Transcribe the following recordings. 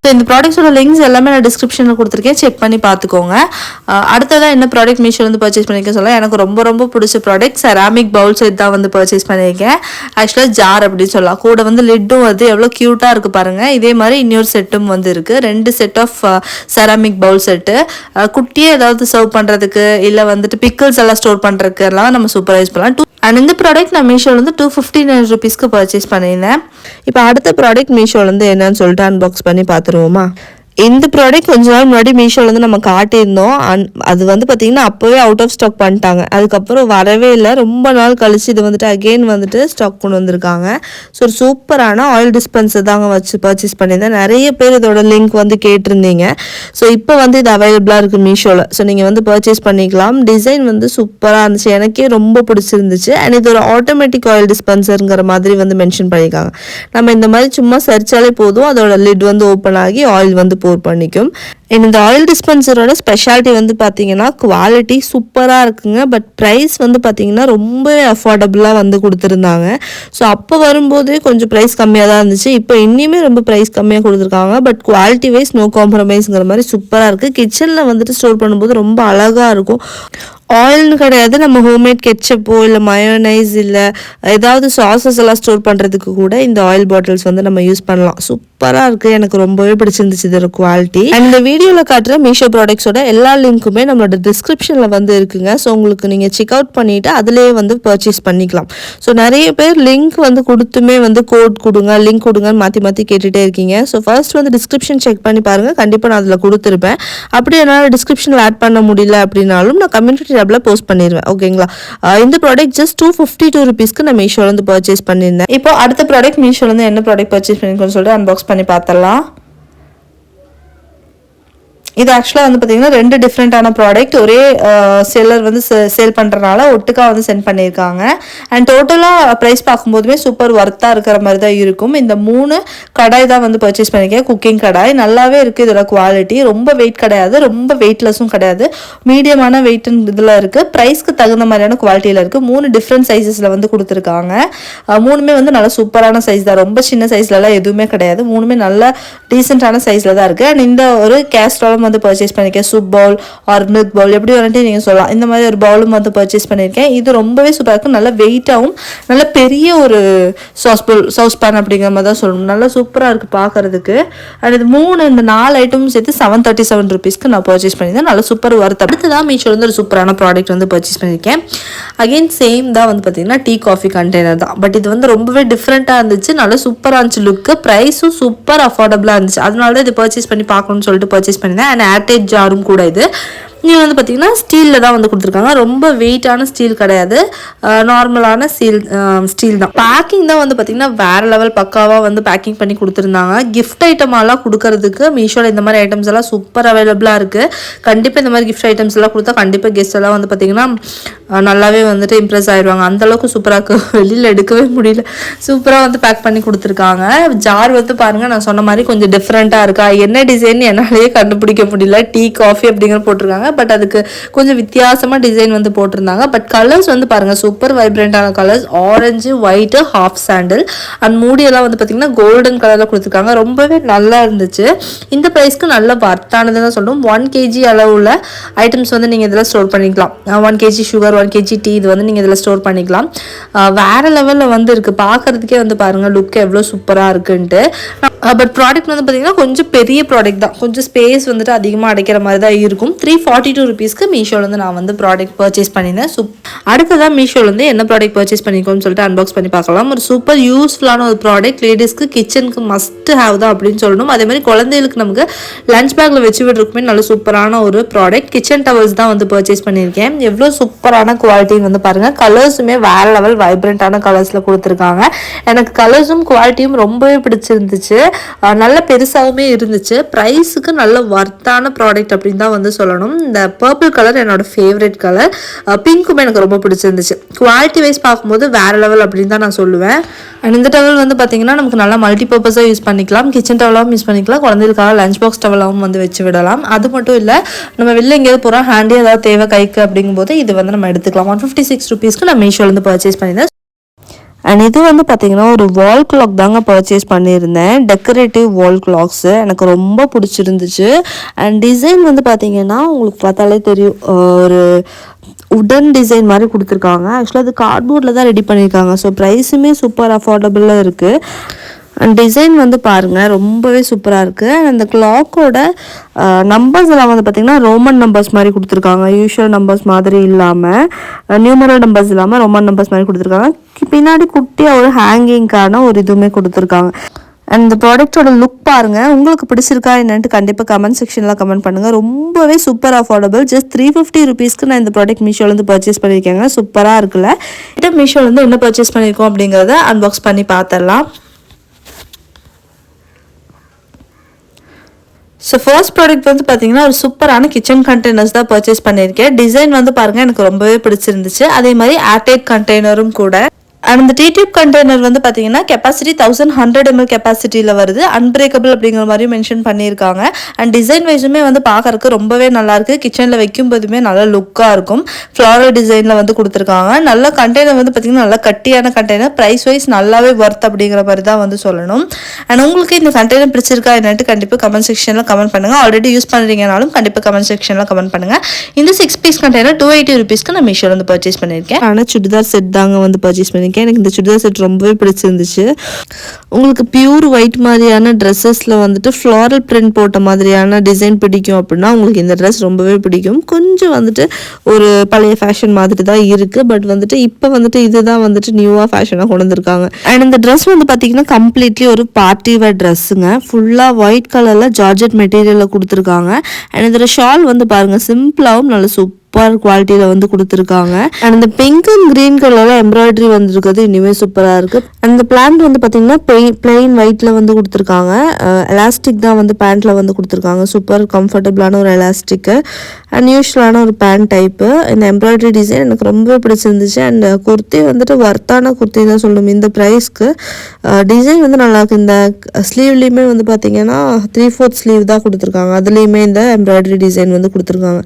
இந்த ப்ராடக்ட்ஸோட லிங்க்ஸ் எல்லாமே நான் டிஸ்கிரிப்ஷனில் கொடுத்துருக்கேன், செக் பண்ணி பார்த்துக்கோங்க. அடுத்ததான் என்ன ப்ராடக்ட் மீஷோ வந்து பர்ச்சேஸ் பண்ணியிருக்கேன் சொல்ல, எனக்கு ரொம்ப ரொம்ப பிடிச்ச ப்ராடக்ட் செராமிக் பவுல் செட் தான் வந்து பர்ச்சேஸ் பண்ணியிருக்கேன். ஆக்சுவலாக ஜார் அப்படின்னு சொல்லலாம். கூட வந்து லிட்டும் வந்து எவ்வளோ க்யூட்டாக இருக்குது பாருங்கள். இதே மாதிரி இன்னொரு செட்டும் வந்து இருக்குது. 2 set of ceramic bowl set. குட்டியே ஏதாவது சர்வ் பண்ணுறதுக்கு இல்லை வந்துட்டு பிக்கிள்ஸ் எல்லாம் ஸ்டோர் பண்ணுறதுக்கு எல்லாம் நம்ம சூப்பராக யூஸ் பண்ணலாம். அண்ட் இந்த ப்ராடக்ட் நான் மீஷோலேருந்து 259 rupeesக்கு பர்ச்சேஸ் பண்ணியிருந்தேன். இப்போ அடுத்த ப்ராடக்ட் மீஷோலேருந்து என்னன்னு சொல்லிட்டு அன்பாக்ஸ் பண்ணி பார்த்துருவோமா. இந்த ப்ராடக்ட் கொஞ்ச நாள் முன்னாடி மீஷோலேருந்து நம்ம காட்டியிருந்தோம். அது வந்து பார்த்திங்கன்னா அப்போவே அவுட் ஆஃப் ஸ்டாக் பண்ணிட்டாங்க. அதுக்கப்புறம் வரவே இல்லை. ரொம்ப நாள் கழிச்சு இது வந்துட்டு அகெயின் வந்துட்டு ஸ்டாக் கொண்டு வந்திருக்காங்க. ஸோ ஒரு சூப்பரான ஆயில் டிஸ்பென்சர் தாங்க வச்சு பர்ச்சேஸ் பண்ணியிருந்தேன். நிறைய பேர் இதோட லிங்க் வந்து கேட்டிருந்தீங்க. ஸோ இப்போ வந்து இது அவைலபிளாக இருக்குது மீஷோவில். ஸோ நீங்கள் வந்து பர்ச்சேஸ் பண்ணிக்கலாம். டிசைன் வந்து சூப்பராக இருந்துச்சு, எனக்கே ரொம்ப பிடிச்சிருந்துச்சு. அண்ட் இது ஒரு ஆட்டோமேட்டிக் ஆயில் டிஸ்பென்சருங்கிற மாதிரி வந்து மென்ஷன் பண்ணியிருக்காங்க. நம்ம இந்த மாதிரி சும்மா சர்ச்சாலே போதும், அதோட லிட் வந்து ஓப்பன் ஆகி ஆயில் வந்து போர் பண்ணிக்கும். இந்த ஆயில் டிஸ்பென்சரோட ஸ்பெஷாலிட்டி வந்து பார்த்தீங்கன்னா குவாலிட்டி சூப்பராக இருக்குங்க. பட் ப்ரைஸ் வந்து பார்த்தீங்கன்னா ரொம்ப அஃபோர்டபுளாக வந்து கொடுத்துருந்தாங்க. ஸோ அப்போ வரும்போது கொஞ்சம் ப்ரைஸ் கம்மியாக தான் இருந்துச்சு. இப்போ இன்னுமே ரொம்ப ப்ரைஸ் கம்மியாக கொடுத்துருக்காங்க. பட் குவாலிட்டி வைஸ் நோ காம்ப்ரமைஸ்ங்கிற மாதிரி சூப்பராக இருக்குது. கிச்சனில் வந்துட்டு ஸ்டோர் பண்ணும்போது ரொம்ப அழகாக இருக்கும். ஆயில்னு கிடையாது, நம்ம ஹோம்மேட் கெட்சப்போ இல்லை மயோனைஸ் இல்லை ஏதாவது சாஸஸ் எல்லாம் ஸ்டோர் பண்ணுறதுக்கு கூட இந்த ஆயில் பாட்டில்ஸ் வந்து நம்ம யூஸ் பண்ணலாம். சூப்பராக இருக்குது, எனக்கு ரொம்பவே பிடிச்சிருந்துச்சு இதோட குவாலிட்டி. அண்ட் இந்த வீடியோவில் காட்டுற மீஷோ ப்ராடக்ட்ஸோட எல்லா லிங்க்குமே நம்மளோட டிஸ்கிரிப்ஷனில் வந்து இருக்குங்க. ஸோ உங்களுக்கு நீங்கள் செக் அவுட் பண்ணிவிட்டு அதிலேயே வந்து பர்ச்சேஸ் பண்ணிக்கலாம். ஸோ நிறைய பேர் லிங்க் வந்து கொடுத்துமே வந்து கோட் கொடுங்க லிங்க் கொடுங்கன்னு மாற்றி மாற்றி கேட்டுகிட்டே இருக்கீங்க. ஸோ ஃபர்ஸ்ட் வந்து டிஸ்கிரிப்ஷன் செக் பண்ணி பாருங்கள், கண்டிப்பாக நான் அதில் கொடுத்துருப்பேன். அப்படி என்னால் டிஸ்கிரிப்ஷனில் ஆட் பண்ண முடியல அப்படின்னாலும் நான் கம்யூனிட்டி போஸ்ட் பண்ணிடுவேன். ஓகேங்களா. இந்த ப்ராடக்ட் ஜஸ்ட் 252 rupeesக்கு நான் மீஷோலேருந்து பர்ச்சேஸ் பண்ணியிருந்தேன். இப்போ அடுத்த ப்ராடக்ட் மீஷோலேருந்து என்ன ப்ராடக்ட் பர்ச்சேஸ் பண்ணிருக்கோன்னு சொல்லிட்டு அன்பாக்ஸ் பண்ணி பார்த்தலாம். இது ஆக்சுவலாக வந்து பார்த்தீங்கன்னா 2 டிஃப்ரெண்ட்டான ப்ராடக்ட் ஒரே செல்லர் வந்து சேல் பண்ணுறதுனால ஒட்டுக்காக வந்து சென்ட் பண்ணியிருக்காங்க. அண்ட் டோட்டலாக ப்ரைஸ் பார்க்கும்போதுமே சூப்பர் ஒர்த்தாக இருக்கிற மாதிரி தான் இருக்கும். இந்த 3 கடாய் தான் வந்து பர்ச்சேஸ் பண்ணியிருக்கேன். குக்கிங் கடாய் நல்லாவே இருக்குது. இதோட குவாலிட்டி ரொம்ப வெயிட் கிடையாது, ரொம்ப வெயிட்லெஸ்ஸும் கிடையாது, மீடியமான வெயிட் இதில் இருக்குது. ப்ரைஸ்க்கு தகுந்த மாதிரியான குவாலிட்டியில் இருக்குது. 3 டிஃப்ரெண்ட் சைஸஸில் வந்து கொடுத்துருக்காங்க. 3மே வந்து நல்லா சூப்பரான சைஸ் தான், ரொம்ப சின்ன சைஸ்லலாம் எதுவுமே கிடையாது. 3மே நல்ல டீசெண்டான சைஸில் தான் இருக்குது. அண்ட் இந்த ஒரு கேஸ்ட்ரால் வந்து பர்ச்சேஸ் பண்ணியிருக்கேன். Soup bowl or milk bowl எப்படி வந்துட்டு நீங்கள் சொல்லலாம். இந்த மாதிரி ஒரு பவுலும் வந்து பர்ச்சேஸ் பண்ணியிருக்கேன். இது ரொம்பவே சூப்பராக இருக்கும். நல்ல வெயிட்டாகவும் நல்ல பெரிய ஒரு சாஸ் பேன் அப்படிங்கிற மாதிரி தான் சொல்லணும். நல்லா சூப்பராக இருக்குது பார்க்கறதுக்கு. அண்ட் இது இந்த 4 ஐட்டமும் சேர்த்து 737 rupeesக்கு நான் பர்ச்சேஸ் பண்ணியிருந்தேன். நல்லா சூப்பர் ஒர்த். அடுத்து தான் மீஷோல வந்து ஒரு சூப்பரான ப்ராடக்ட் வந்து பர்ச்சேஸ் பண்ணியிருக்கேன். அகெயின் சேம் தான் வந்து பார்த்தீங்கன்னா டீ காஃபி கண்டெய்னர் தான். பட் இது வந்து ரொம்பவே டிஃப்ரெண்ட்டாக இருந்துச்சு, நல்லா சூப்பராக இருந்துச்சு லுக்கு. ப்ரைஸும் சூப்பர் அஃபோர்டபுளாக இருந்துச்சு. அதனால தான் இது பர்ச்சேஸ் பண்ணி பார்க்கணும்னு சொல்லிட்டு பர்ச்சேஸ் பண்ணியிருந்தேன். அண்ட் ஏர்டைட் ஜாரும் கூட. இது வந்து பார்த்தீங்கன்னா ஸ்டீலில் தான் வந்து கொடுத்துருக்காங்க. ரொம்ப வெயிட்டான ஸ்டீல் கிடையாது, நார்மலான ஸ்டீல் தான். பேக்கிங் தான் வந்து பார்த்தீங்கன்னா வேறு லெவல் பக்காவாக வந்து பேக்கிங் பண்ணி கொடுத்துருந்தாங்க. கிஃப்ட் ஐட்டமெல்லாம் கொடுக்கறதுக்கு மீஷோவில் இந்த மாதிரி ஐட்டம்ஸ் எல்லாம் சூப்பர் அவைலபிளாக இருக்குது. கண்டிப்பாக இந்த மாதிரி கிஃப்ட் ஐட்டம்ஸ் எல்லாம் கொடுத்தா கண்டிப்பாக கெஸ்ட் எல்லாம் வந்து பார்த்தீங்கன்னா நல்லாவே வந்துட்டு இம்ப்ரெஸ் ஆயிடுவாங்க. அந்தளவுக்கு சூப்பராக இருக்குது, வெளியில் எடுக்கவே முடியல. சூப்பராக வந்து பேக் பண்ணி கொடுத்துருக்காங்க. ஜார் வந்து பாருங்கள், நான் சொன்ன மாதிரி கொஞ்சம் டிஃப்ரெண்ட்டாக இருக்கா, என்ன டிசைன் என்னாலேயே கண்டுபிடிக்க முடியல. டீ காஃபி அப்படிங்கிற போட்டிருக்காங்க. பட் அதுக்கு கொஞ்சம் வித்தியாசமாக டிசைன் வந்து போட்டிருந்தாங்க. பட் கலர்ஸ் வந்து பாருங்கள் சூப்பர் வைப்ரண்டான colours. Orange, white, half sandal and மூடியெல்லாம் வந்து பார்த்தீங்கன்னா கோல்டன் கலரில் கொடுத்துருக்காங்க. ரொம்பவே நல்லா இருந்துச்சு. இந்த ப்ரைஸ்க்கு நல்ல வர்த்தானதுன்னு தான் சொல்லணும். 1 kg அளவுள்ள ஐட்டம்ஸ் வந்து நீங்கள் இதில் ஸ்டோர் பண்ணிக்கலாம். 1 kg சுகர், 1 kg டீ இது வந்து நீங்கள் இதில் ஸ்டோர் பண்ணிக்கலாம். வேறு லெவலில் வந்து இருக்குது. பார்க்குறதுக்கே வந்து பாருங்கள் லுக் எவ்வளோ சூப்பராக இருக்குன்ட்டு. பட் ப்ராடக்ட் வந்து பார்த்தீங்கன்னா கொஞ்சம் பெரிய ப்ராடக்ட் தான், கொஞ்சம் ஸ்பேஸ் வந்துட்டு அதிகமாக அடைக்கிற மாதிரி தான் இருக்கும். 342 rupeesக்கு மீஷோலேருந்து நான் வந்து ப்ராடக்ட் பர்ச்சேஸ் பண்ணியிருந்தேன். அடுத்ததான் மீஷோலேருந்து என்ன ப்ராடக்ட் பர்ச்சேஸ் பண்ணிக்கோன்னு சொல்லிட்டு அன்பாக்ஸ் பண்ணி பார்க்கலாம். ஒரு சூப்பர் யூஸ்ஃபுல்லான ஒரு ப்ராடக்ட், லேடிஸ்க்கு கிச்சனுக்கு மஸ்ட் ஹேவ் தான் அப்படின்னு சொல்லணும். அதே மாதிரி குழந்தைகளுக்கு நமக்கு லஞ்ச் பேக்கில் வச்சு விடுறதுக்குமே நல்ல சூப்பரான ஒரு ப்ராடக்ட். கிச்சன் டவல்ஸ் தான் வந்து பர்ச்சேஸ் பண்ணியிருக்கேன். எவ்வளோ சூப்பரான குவாலிட்டின்னு வந்து பாருங்கள். கலர்ஸுமே வேறு லெவல் வைப்ரண்டான கலர்ஸில் கொடுத்துருக்காங்க. எனக்கு கலர்ஸும் குவாலிட்டியும் ரொம்பவே பிடிச்சிருந்துச்சு. நல்ல பெருசாகவுமே இருந்துச்சு. ப்ரைஸுக்கு நல்ல வர்த்தான ப்ராடக்ட் அப்படின்னு தான் வந்து சொல்லணும். இந்த பர்பிள் கலர் என்னோட ஃபேவரட் கலர். பிங்க்குமே எனக்கு ரொம்ப பிடிச்சிருந்துச்சு. குவாலிட்டி வைஸ் பார்க்கும்போது வேறு லெவல் அப்படின்னு தான் நான் சொல்லுவேன். அண்ட் இந்த டவல் வந்து பார்த்தீங்கன்னா நமக்கு நல்லா மல்டி பர்பஸாக யூஸ் பண்ணிக்கலாம். கிச்சன் டவலாகவும் யூஸ் பண்ணிக்கலாம், குழந்தைகளுக்காக லஞ்ச் பாக்ஸ் டவலாகவும் வந்து வச்சு விடலாம். அது மட்டும் இல்லை, நம்ம வெளில எங்கேயாவது போகிறோம் ஹேண்டி ஏதாவது தேவை கைக்கு அப்படிங்கும்போது இது வந்து நம்ம எடுத்துக்கலாம். 156 rupeesக்கு நான் மீஷோலேருந்து பர்ச்சேஸ் பண்ணியிருந்தேன். அண்ட் இது வந்து பார்த்தீங்கன்னா ஒரு வால் கிளாக் தாங்க பர்ச்சேஸ் பண்ணியிருந்தேன். டெக்கரேட்டிவ் வால் கிளாக்ஸு எனக்கு ரொம்ப பிடிச்சிருந்துச்சு. அண்ட் டிசைன் வந்து பார்த்தீங்கன்னா உங்களுக்கு பார்த்தாலே தெரியும், ஒரு உடன் டிசைன் மாதிரி கொடுத்துருக்காங்க. ஆக்சுவலாக அது கார்ட்போர்டில் தான் ரெடி பண்ணியிருக்காங்க. ஸோ ப்ரைஸுமே சூப்பர் அஃபோர்டபுளாக இருக்குது. அண்ட் டிசைன் வந்து பாருங்கள் ரொம்பவே சூப்பராக இருக்குது. அண்ட் அந்த கிளாக்கோட நம்பர்ஸ் எல்லாம் வந்து பார்த்திங்கன்னா ரோமன் நம்பர்ஸ் மாதிரி கொடுத்துருக்காங்க. யூஷுவல் நம்பர்ஸ் மாதிரி இல்லாமல், நியூமரல் நம்பர்ஸ் இல்லாமல் ரோமன் நம்பர்ஸ் மாதிரி கொடுத்துருக்காங்க. பின்னாடி குட்டியாக ஒரு ஹேங்கிங்கான ஒரு இதுவுமே கொடுத்துருக்காங்க. அண்ட் இந்த ப்ராடக்ட்டோட லுக் பாருங்கள், உங்களுக்கு பிடிச்சிருக்கா என்னன்ட்டு கண்டிப்பாக கமெண்ட் செக்ஷனில் கமெண்ட் பண்ணுங்கள். ரொம்பவே சூப்பர் அஃபோர்டபுள். ஜஸ்ட் 350 ருபீஸ்க்கு நான் இந்த ப்ராடக்ட் மீஷோலேருந்து பர்ச்சேஸ் பண்ணியிருக்கேங்க. சூப்பராக இருக்குல்ல. இதை மீஷோலேருந்து என்ன பர்ச்சேஸ் பண்ணியிருக்கோம் அப்படிங்கிறத அன்பாக்ஸ் பண்ணி பார்த்துடலாம். ஸோ ஃபர்ஸ்ட் ப்ராடக்ட் வந்து பார்த்தீங்கன்னா ஒரு சூப்பரான கிச்சன் கண்டெய்னர்ஸ் தான் பர்ச்சேஸ் பண்ணியிருக்கேன். டிசைன் வந்து பாருங்கள் எனக்கு ரொம்பவே பிடிச்சிருந்துச்சு. அதே மாதிரி ஏர்டைட் கண்டெய்னரும் கூட. அண்ட் இந்த டியூப் கண்டெய்னர் வந்து பார்த்தீங்கன்னா கெப்பாசிட்டி 1100 ml கெப்பாசிட்டியில் வருது. அன்பிரேக்கபிள் அப்படிங்கிற மாதிரியும் மென்ஷன் பண்ணியிருக்காங்க. அண்ட் டிசைன் வைஸுமே வந்து பார்க்கறதுக்கு ரொம்பவே நல்லாயிருக்கு. கிச்சனில் வைக்கும் போதுமே நல்ல லுக்காக இருக்கும். ஃப்ளாரல் டிசைனில் வந்து கொடுத்துருக்காங்க. நல்ல கண்டெய்னர் வந்து பார்த்தீங்கன்னா நல்லா கட்டியான கண்டெய்னர். ப்ரைஸ் வைஸ் நல்லாவே ஒர்த் அப்படிங்கிற மாதிரி தான் வந்து சொல்லணும். அண்ட் உங்களுக்கு இந்த கண்டெய்னர் பிடிச்சிருக்கா என்னட்டு கண்டிப்பாக கமெண்ட் செக்ஷனில் கமெண்ட் பண்ணுங்கள். ஆல்ரெடி யூஸ் பண்ணுறீங்கனாலும் கண்டிப்பாக கமெண்ட் செக்ஷனில் கமெண்ட் பண்ணுங்கள். இந்த 6 பீஸ் கண்டெய்னர் 280 ருபீஸ்க்கு நான் மீஷோவில் வந்து பர்ச்சேஸ் பண்ணியிருக்கேன். ஆனால் சுடிதார் செட் தாங்க வந்து பர்ச்சேஸ் பண்ணியிருக்கேன். எனக்கு இந்த சுடிதார் செட் ரொம்பவே பிடிச்சிருந்துச்சு. உங்களுக்கு பியூர் ஒயிட் மாதிரியான ட்ரெஸ்ஸஸில் வந்துட்டு ஃப்ளாரல் பிரிண்ட் போட்ட மாதிரியான டிசைன் பிடிக்கும் அப்படின்னா உங்களுக்கு இந்த ட்ரெஸ் ரொம்பவே பிடிக்கும். கொஞ்சம் வந்துட்டு ஒரு பழைய ஃபேஷன் மாதிரி தான் இருக்குது. பட் வந்துட்டு இப்போ வந்துட்டு இதுதான் வந்துட்டு நியூவாக ஃபேஷனாக கொண்டு வந்திருக்காங்க. அண்ட் இந்த ட்ரெஸ் வந்து பார்த்தீங்கன்னா கம்ப்ளீட்லி ஒரு பார்ட்டி வேர் ட்ரெஸ்ஸுங்க. ஃபுல்லாக ஒயிட் கலரில் ஜார்ஜெட் மெட்டீரியலில் கொடுத்துருக்காங்க. அண்ட் இதில் ஷால் வந்து பாருங்கள் சிம்பிளாகவும் நல்ல சூப்பர் குவாலிட்டியில் வந்து கொடுத்துருக்காங்க. அண்ட் இந்த பிங்க் அண்ட் கிரீன் கலரில் எம்ப்ராய்டரி வந்துருக்கிறது இனிமே சூப்பராக இருக்குது. அந்த பிளான்ட் வந்து பார்த்தீங்கன்னா பிளெயின் ஒயிட்டில் வந்து கொடுத்துருக்காங்க. எலாஸ்டிக் தான் வந்து பேண்ட்டில் வந்து கொடுத்துருக்காங்க. சூப்பர் கம்ஃபர்டபுளான ஒரு எலாஸ்டிக்கு அண்ட் யூஸ்வலான ஒரு பேண்ட் டைப்பு. இந்த எம்ப்ராய்டரி டிசைன் எனக்கு ரொம்பவே பிடிச்சிருந்துச்சு. அண்ட் குர்த்தி வந்துட்டு ஒர்த்தான குர்த்தி தான் சொல்லணும் இந்த ப்ரைஸ்க்கு. டிசைன் வந்து நல்லாயிருக்கு. இந்த ஸ்லீவ்லேயுமே வந்து பார்த்தீங்கன்னா 3/4 ஸ்லீவ் தான் கொடுத்துருக்காங்க. அதுலேயுமே இந்த எம்ப்ராய்டரி டிசைன் வந்து கொடுத்துருக்காங்க.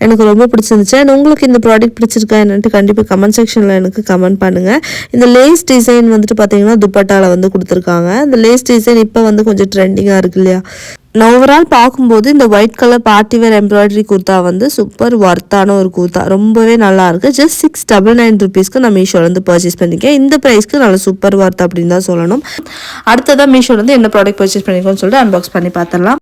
எனக்கு ரொம்ப பிடிச்சிருந்துச்சு. அண்ட் உங்களுக்கு இந்த ப்ராடக்ட் பிடிச்சிருக்கா என்னன்ட்டு கண்டிப்பாக கமெண்ட் செக்ஷனில் எனக்கு கமெண்ட் பண்ணுங்கள். இந்த லேஸ் டிசைன் வந்துட்டு பார்த்தீங்கன்னா துப்பட்டாவில் வந்து கொடுத்துருக்காங்க. இந்த லேஸ் டிசைன் இப்போ வந்து கொஞ்சம் ட்ரெண்டிங்காக இருக்கு இல்லையா. நான் ஓவரால் பார்க்கும்போது இந்த white colour party wear embroidery kurta வந்து சூப்பர் ஒர்த்தான ஒரு குர்த்தா. ரொம்பவே நல்லாயிருக்கு. ஜஸ்ட் 699 ருபீஸ்க்கு நான் மீஷோலேருந்து பர்ச்சேஸ் பண்ணியிருக்கேன். இந்த ப்ரைஸ்க்கு நல்ல சூப்பர் ஒர்த் அப்படின்னு தான் சொல்லணும். அடுத்ததான் மீஷோலேருந்து என்ன ப்ராடக்ட் பர்ச்சேஸ் பண்ணியிருக்கோன்னு சொல்லிட்டு அன்பாக்ஸ் பண்ணி பார்த்துடலாம்.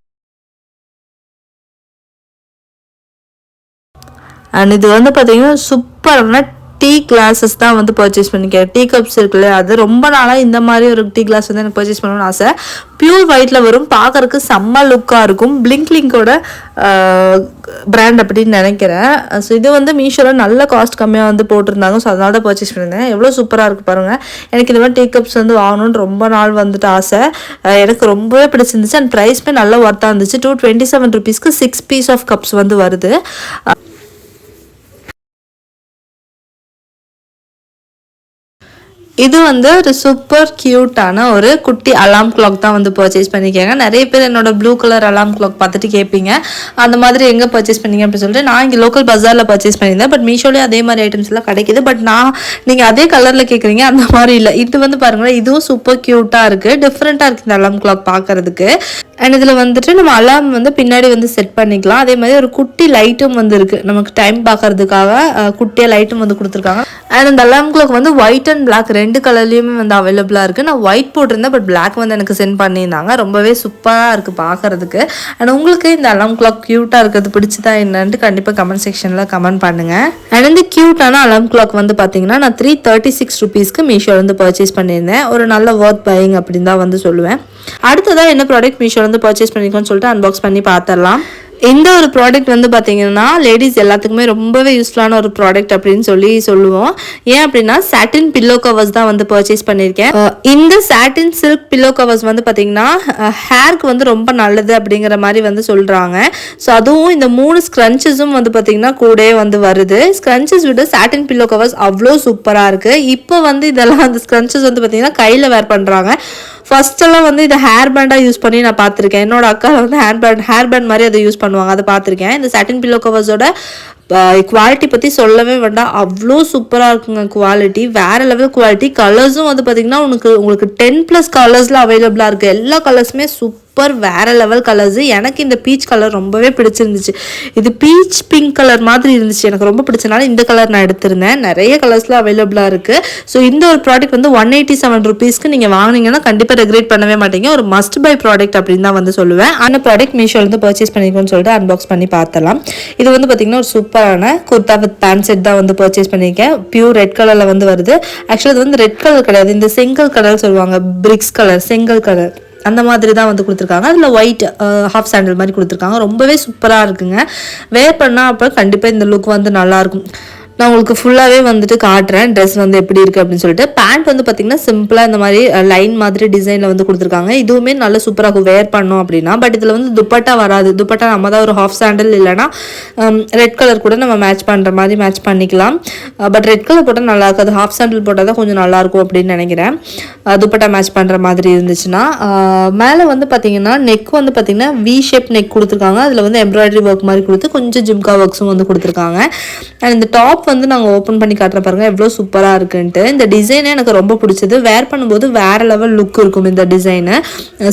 அண்ட் இது வந்து பார்த்தீங்கன்னா சூப்பரான டீ கிளாஸஸ் தான் வந்து பர்ச்சேஸ் பண்ணிக்கிறேன். டீ கப்ஸ் இருக்குல்ல, அது ரொம்ப நாளாக இந்த மாதிரி ஒரு டீ கிளாஸ் வந்து எனக்கு பர்ச்சேஸ் பண்ணணும்னு ஆசை. பியூர் ஒயிட்டில் வரும், பார்க்கறதுக்கு செம்ம லுக்காக இருக்கும். பிளிங்க்லிங்கோட பிராண்ட் அப்படின்னு நினைக்கிறேன். ஸோ இது வந்து மீஷோவில் நல்ல காஸ்ட் கம்மியாக வந்து போட்டிருந்தாங்க. ஸோ அதனால தான் பர்ச்சேஸ் பண்ணியிருந்தேன். எவ்வளோ சூப்பராக இருக்குது பாருங்கள். எனக்கு இந்த மாதிரி டீ கப்ஸ் வந்து வாங்கணும்னு ரொம்ப நாள் வந்துட்டு ஆசை. எனக்கு ரொம்பவே பிடிச்சிருந்துச்சு. அண்ட் ப்ரைஸ்மே நல்ல ஒர்த்தாக இருந்துச்சு. 227 ருபீஸ்க்கு 6 பீஸ் ஆஃப் கப்ஸ் வந்து வருது. இது வந்து ஒரு சூப்பர் கியூட்டான ஒரு குட்டி அலாம் கிளாக் தான் வந்து பர்ச்சேஸ் பண்ணிக்கோங்க. நிறைய பேர் என்னோட ப்ளூ கலர் அலாம் கிளாக் பார்த்துட்டு கேட்பீங்க, அந்த மாதிரி எங்கே பர்ச்சேஸ் பண்ணீங்க அப்படின்னு சொல்லிட்டு. நான் இங்கே லோக்கல் பஜாரில் பர்ச்சேஸ் பண்ணியிருந்தேன். பட் மீஷோலேயே அதே மாதிரி ஐட்டம்ஸ் எல்லாம் கிடைக்கிது. பட் நீங்கள் அதே கலரில் கேட்குறீங்க, அந்த மாதிரி இல்லை. இது வந்து பாருங்களேன், இதுவும் சூப்பர் க்யூட்டாக இருக்குது. டிஃப்ரெண்ட்டாக இருக்குது இந்த அலாம் கிளாக் பார்க்கறதுக்கு. அண்ட் இதில் வந்துட்டு நம்ம அலாம் வந்து பின்னாடி வந்து செட் பண்ணிக்கலாம். அதே மாதிரி ஒரு குட்டி லைட்டும் வந்து இருக்குது, நமக்கு டைம் பார்க்கறதுக்காக குட்டியாக லைட்டும் வந்து கொடுத்துருக்காங்க. அண்ட் அந்த அலாம் கிளாக் வந்து ஒயிட் அண்ட் பிளாக் ரெண்டு கலர்லேயுமே வந்து அவைலபிளாக இருக்குது. நான் ஒயிட் போட்டிருந்தேன், பட் பிளாக் வந்து எனக்கு சென்ட் பண்ணியிருந்தாங்க. ரொம்பவே சூப்பராக இருக்குது பார்க்குறதுக்கு. அண்ட் உங்களுக்கு இந்த அலாம் கிளாக் க்யூட்டாக இருக்கிறது பிடிச்சதா என்னன்ட்டு கண்டிப்பாக கமெண்ட் செக்ஷனில் கமெண்ட் பண்ணுங்கள். அண்ட் இந்த க்யூட்டான அலாம் கிளாக் வந்து பார்த்தீங்கன்னா நான் 336 ருபீஸ்க்கு மீஷோவில் வந்து பர்ச்சேஸ் பண்ணியிருந்தேன். ஒரு நல்ல ஒர்த் பையிங் அப்படின்னு தான் வந்து சொல்லுவேன். அடுத்ததான் என்ன ப்ராடக்ட் மீஷோவில் வந்து பர்ச்சேஸ் பண்ணிக்கோன்னு சொல்லிட்டு அன்பாக்ஸ் பண்ணி பார்த்துடலாம். இந்த ஒரு ப்ராடக்ட் வந்து பார்த்தீங்கன்னா லேடிஸ் எல்லாத்துக்குமே ரொம்பவே யூஸ்ஃபுல்லான ஒரு ப்ராடக்ட் அப்படின்னு சொல்லுவோம். ஏன் அப்படின்னா சாட்டின் பில்லோ கவர்ஸ் தான் வந்து பர்ச்சேஸ் பண்ணியிருக்கேன். இந்த சாட்டின் சில்க் பில்லோ கவர்ஸ் வந்து பார்த்தீங்கன்னா ஹேருக்கு வந்து ரொம்ப நல்லது அப்படிங்கிற மாதிரி வந்து சொல்கிறாங்க. ஸோ அதுவும் இந்த 3 ஸ்க்ரன்ச்சஸும் வந்து பார்த்தீங்கன்னா கூட வந்து வருது. ஸ்க்ரன்ச்சஸ் விட சாட்டின் பில்லோ கவர்ஸ் அவ்வளோ சூப்பராக இருக்குது. இப்போ வந்து இதெல்லாம் அந்த ஸ்க்ரன்ச்சஸ் வந்து பார்த்தீங்கன்னா கையில் வேர் பண்ணுறாங்க. ஃபர்ஸ்டெல்லாம் வந்து இதை ஹேர் பேண்டாக யூஸ் பண்ணி நான் பார்த்துருக்கேன். என்னோட அக்கா வந்து ஹேர் பேண்ட் மாதிரி அதை யூஸ் பண்ணுவாங்க, அதை பார்த்துருக்கேன். இந்த சாட்டின் பில்லோ கவர்ஸோட குவாலிட்டி பற்றி சொல்லவே வேண்டாம், அவ்வளோ சூப்பராக இருக்குங்க. குவாலிட்டி வேறு லெவல் குவாலிட்டி. கலர்ஸும் வந்து பார்த்திங்கன்னா உங்களுக்கு 10+ கலர்ஸில் அவைலபிளாக இருக்குது. எல்லா கலர்ஸுமே வேற லெவல் கலர்ஸ். எனக்கு இந்த பீச் கலர் ரொம்பவே பிடிச்சிருந்துச்சு. இது பீச் பிங்க் கலர் மாதிரி இருந்துச்சு, எனக்கு ரொம்ப பிடிச்சனால இந்த கலர் நான் எடுத்திருந்தேன். நிறைய கலர்ஸ்ல அவைலபிளா இருக்கு. ஸோ இந்த ஒரு ப்ராடக்ட் வந்து 187 ருபீஸ்க்கு நீங்க வாங்கினீங்கன்னா கண்டிப்பா ரெக்ரெட் பண்ணவே மாட்டீங்க. ஒரு மஸ்ட் பை ப்ராடக்ட் அப்படின்னு தான் வந்து சொல்லுவேன். அந்த ப்ராடக்ட் மீஷோல இருந்து பர்ச்சேஸ் பண்ணிக்கணும்னு சொல்லிட்டு அன்பாக்ஸ் பண்ணி பார்த்தலாம். இது வந்து பாத்தீங்கன்னா ஒரு சூப்பரான குர்தா வித் பேண்ட் செட் தான் வந்து பர்ச்சேஸ் பண்ணியிருக்கேன். பியூர் ரெட் கலர்ல வந்து வருது. ஆக்சுவலி இது வந்து ரெட் கலர் கிடையாது, இந்த செங்கல் கலர் சொல்லுவாங்க, பிரிக்ஸ் கலர், செங்கல் கலர் அந்த மாதிரி தான் வந்து கொடுத்துருக்காங்க. அதில் ஒயிட் ஹாஃப் சாண்டில் மாதிரி கொடுத்துருக்காங்க. ரொம்பவே சூப்பராக இருக்குங்க. வேர் பண்ணால் அப்புறம் கண்டிப்பாக இந்த லுக் வந்து நல்லாயிருக்கும். நான் உங்களுக்கு ஃபுல்லாகவே வந்துட்டு காட்டுறேன் ட்ரெஸ் வந்து எப்படி இருக்குது அப்படின்னு சொல்லிட்டு. பேண்ட் வந்து பார்த்திங்கன்னா சிம்பிளாக இந்த மாதிரி லைன் மாதிரி டிசைனில் வந்து கொடுத்துருக்காங்க. இதுவுமே நல்ல சூப்பராக இருக்கும் வேர் பண்ணோம் அப்படின்னா. பட் இதில் வந்து துப்பட்டா வராது. துப்பட்டா நம்ம தான் ஒரு ஹாஃப் சாண்டில் இல்லைனா ரெட் கலர் கூட நம்ம மேட்ச் பண்ணுற மாதிரி மேட்ச் பண்ணிக்கலாம். பட் ரெட் கலர் போட்டால் நல்லா இருக்காது, ஹாஃப் சாண்டில் போட்டால் தான் கொஞ்சம் நல்லாயிருக்கும் அப்படின்னு நினைக்கிறேன். துப்பட்டா மேட்ச் பண்ணுற மாதிரி இருந்துச்சுன்னா. மேலே வந்து பார்த்திங்கன்னா நெக் வந்து பார்த்திங்கன்னா வி ஷேப் நெக் கொடுத்துருக்காங்க. அதில் வந்து எம்ப்ராய்டரி ஒர்க் மாதிரி கொடுத்து கொஞ்சம் ஜிம்கா ஒர்க்ஸும் வந்து கொடுத்துருக்காங்க. அண்ட் இந்த டாப் வந்து நாங்கள் ஓப்பன் பண்ணி காட்டுற பாருங்க எவ்வளோ சூப்பராக இருக்குன்ட்டு. இந்த டிசைனே எனக்கு ரொம்ப பிடிச்சது. வேர் பண்ணும்போது வேற லெவல் லுக் இருக்கும் இந்த டிசைனு.